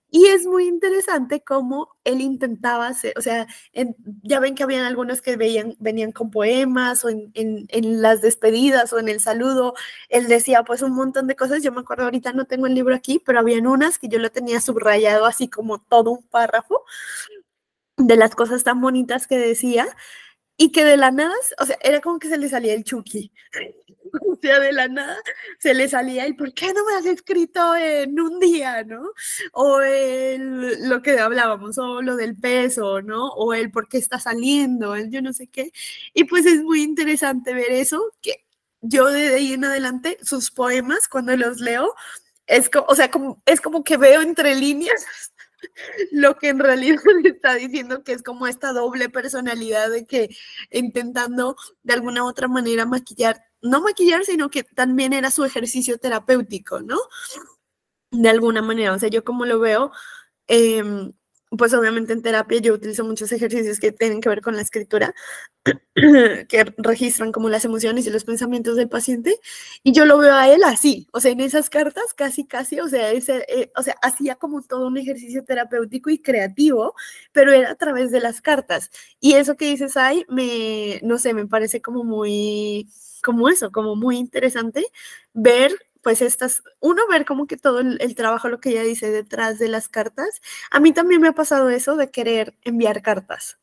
y es muy interesante cómo él intentaba hacer, o sea, ya ven que habían algunos que venían con poemas, o en las despedidas, o en el saludo, él decía pues un montón de cosas, yo me acuerdo ahorita no tengo el libro aquí, pero habían unas que yo lo tenía subrayado así como todo un párrafo, de las cosas tan bonitas que decía y que de la nada, o sea, era como que se le salía el Chucky. O sea, de la nada se le salía el ¿por qué no me has escrito en un día, no? O lo que hablábamos, o lo del peso, ¿no? O el por qué está saliendo, el yo no sé qué. Y pues es muy interesante ver eso, que yo de ahí en adelante, sus poemas, cuando los leo, o sea, es como que veo entre líneas lo que en realidad está diciendo que es como esta doble personalidad de que intentando de alguna u otra manera maquillar, no maquillar, sino que también era su ejercicio terapéutico, ¿no? De alguna manera, o sea, yo como lo veo, pues obviamente en terapia yo utilizo muchos ejercicios que tienen que ver con la escritura, que registran como las emociones y los pensamientos del paciente, y yo lo veo a él así, o sea, en esas cartas casi, o sea, o sea, hacía como todo un ejercicio terapéutico y creativo, pero era a través de las cartas, y eso que dices ahí, no sé, me parece como muy, como eso, como muy interesante ver pues ver como que todo el trabajo, lo que ella dice detrás de las cartas. A mí también me ha pasado eso de querer enviar cartas,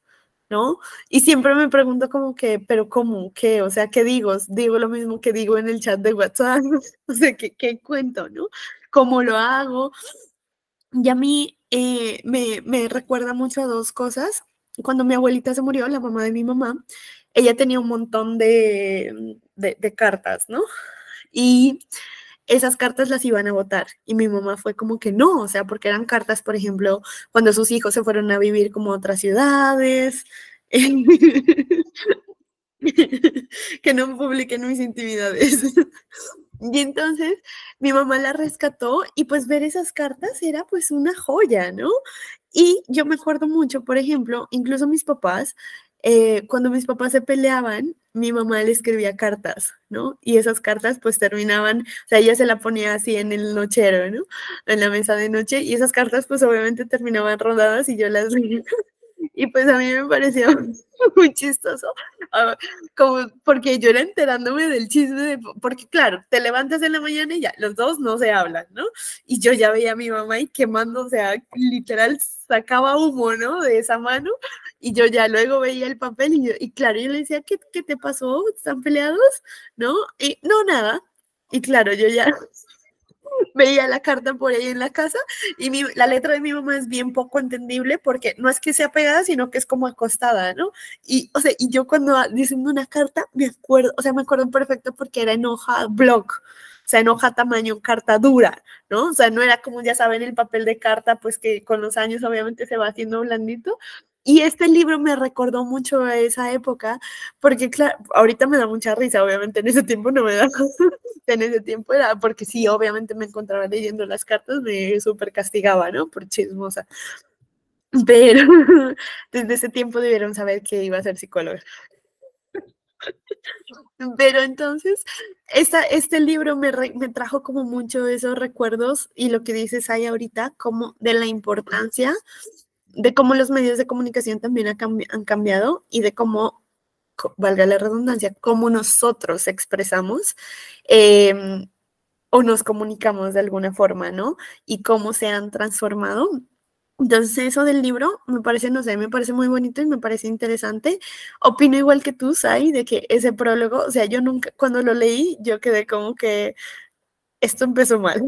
¿no? Y siempre me pregunto como que, pero ¿cómo? ¿Qué? O sea, ¿qué digo? Digo lo mismo que digo en el chat de WhatsApp, o sea, ¿qué cuento, no? ¿Cómo lo hago? Y a mí me recuerda mucho a dos cosas. Cuando mi abuelita se murió, la mamá de mi mamá, ella tenía un montón de cartas, ¿no? Y esas cartas las iban a votar y mi mamá fue como que no, o sea, porque eran cartas, por ejemplo, cuando sus hijos se fueron a vivir como a otras ciudades, que no publiquen mis intimidades. Y entonces mi mamá la rescató y pues ver esas cartas era pues una joya, ¿no? Y yo me acuerdo mucho, por ejemplo, incluso mis papás, cuando mis papás se peleaban, mi mamá le escribía cartas, ¿no? Y esas cartas pues terminaban, o sea, ella se la ponía así en el nochero, ¿no? En la mesa de noche y esas cartas pues obviamente terminaban rodadas y yo las leía. Y pues a mí me pareció muy chistoso, como porque yo era enterándome del chisme, porque claro, te levantas en la mañana y ya, los dos no se hablan, ¿no? Y yo ya veía a mi mamá y quemando, o sea, literal sacaba humo, ¿no? De esa mano, y yo ya luego veía el papel y claro, yo le decía, ¿qué te pasó? ¿Están peleados? ¿No? Y no, nada. Y claro, yo ya veía la carta por ahí en la casa y la letra de mi mamá es bien poco entendible porque no es que sea pegada, sino que es como acostada, ¿no? Y, o sea, y yo cuando diciendo una carta me acuerdo, o sea, me acuerdo perfecto porque era en hoja block, o sea, en hoja tamaño carta dura, ¿no? O sea, no era como ya saben el papel de carta, pues que con los años obviamente se va haciendo blandito. Y este libro me recordó mucho a esa época, porque claro, ahorita me da mucha risa, obviamente en ese tiempo no me da, en ese tiempo era, porque sí, obviamente me encontraba leyendo las cartas, me súper castigaba, ¿no? Por chismosa. Pero desde ese tiempo debieron saber que iba a ser psicóloga. Pero entonces, este libro me trajo como mucho esos recuerdos y lo que dices ahí ahorita, como de la importancia de cómo los medios de comunicación también han cambiado y de cómo valga la redundancia, cómo nosotros expresamos o nos comunicamos de alguna forma, ¿no? Y cómo se han transformado. Entonces, eso del libro me parece, no sé, me parece muy bonito y me parece interesante. Opino igual que tú, Sai, de que ese prólogo, o sea, yo nunca, cuando lo leí, yo quedé como que esto empezó mal.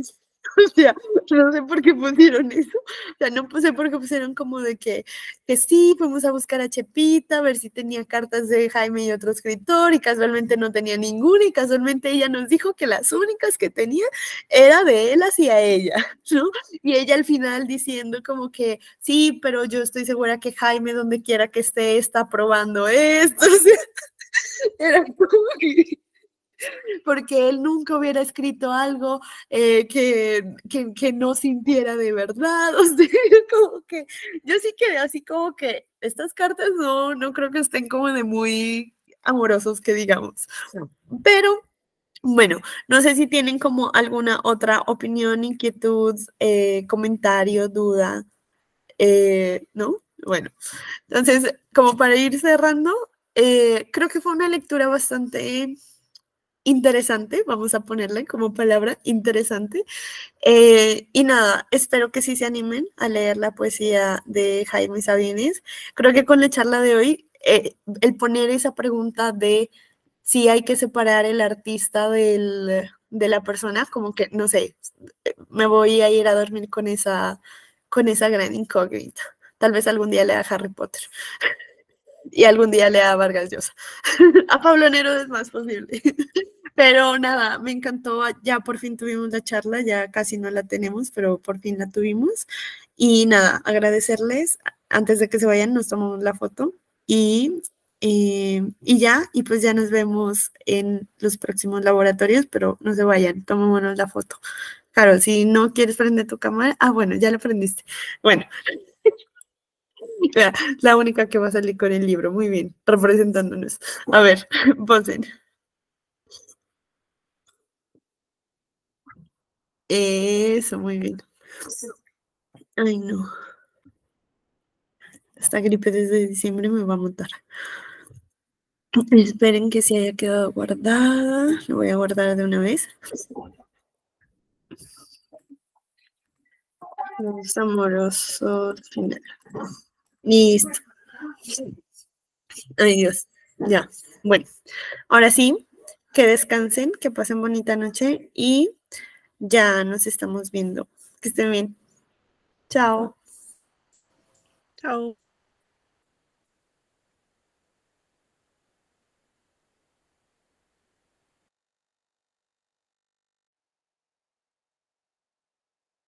O sea, no sé por qué pusieron eso. O sea, no sé por qué pusieron como de que sí, fuimos a buscar a Chepita, a ver si tenía cartas de Jaime y otro escritor, y casualmente no tenía ninguna, y casualmente ella nos dijo que las únicas que tenía era de él hacia ella, ¿no? Y ella al final diciendo como que sí, pero yo estoy segura que Jaime, donde quiera que esté, está probando esto. O sea, era como que porque él nunca hubiera escrito algo que no sintiera de verdad. O sea, como que yo sí quedé así como que estas cartas no creo que estén como de muy amorosos, que digamos. Pero bueno, no sé si tienen como alguna otra opinión, inquietud, comentario, duda, ¿no? Bueno, entonces, como para ir cerrando, creo que fue una lectura bastante interesante, vamos a ponerle como palabra interesante. Y nada, espero que sí se animen a leer la poesía de Jaime Sabines. Creo que con la charla de hoy, el poner esa pregunta de si hay que separar el artista de la persona, como que, no sé, me voy a ir a dormir con esa gran incógnita. Tal vez algún día lea Harry Potter y algún día lea Vargas Llosa. A Pablo Neruda es más posible. Pero nada, me encantó, ya por fin tuvimos la charla, ya casi no la tenemos, pero por fin la tuvimos. Y nada, agradecerles, antes de que se vayan, nos tomamos la foto y ya, y pues ya nos vemos en los próximos laboratorios, pero no se vayan, tomémonos la foto. Claro, si no quieres prender tu cámara, bueno, ya la prendiste. Bueno, la única que va a salir con el libro, muy bien, representándonos. A ver, posen. Eso, muy bien. Ay, no. Esta gripe desde diciembre me va a montar. Esperen que se haya quedado guardada. Lo voy a guardar de una vez. Los amorosos final. Listo. Ay, Dios. Ya. Bueno, ahora sí, que descansen, que pasen bonita noche y ya nos estamos viendo. Que estén bien. Chao. Chao.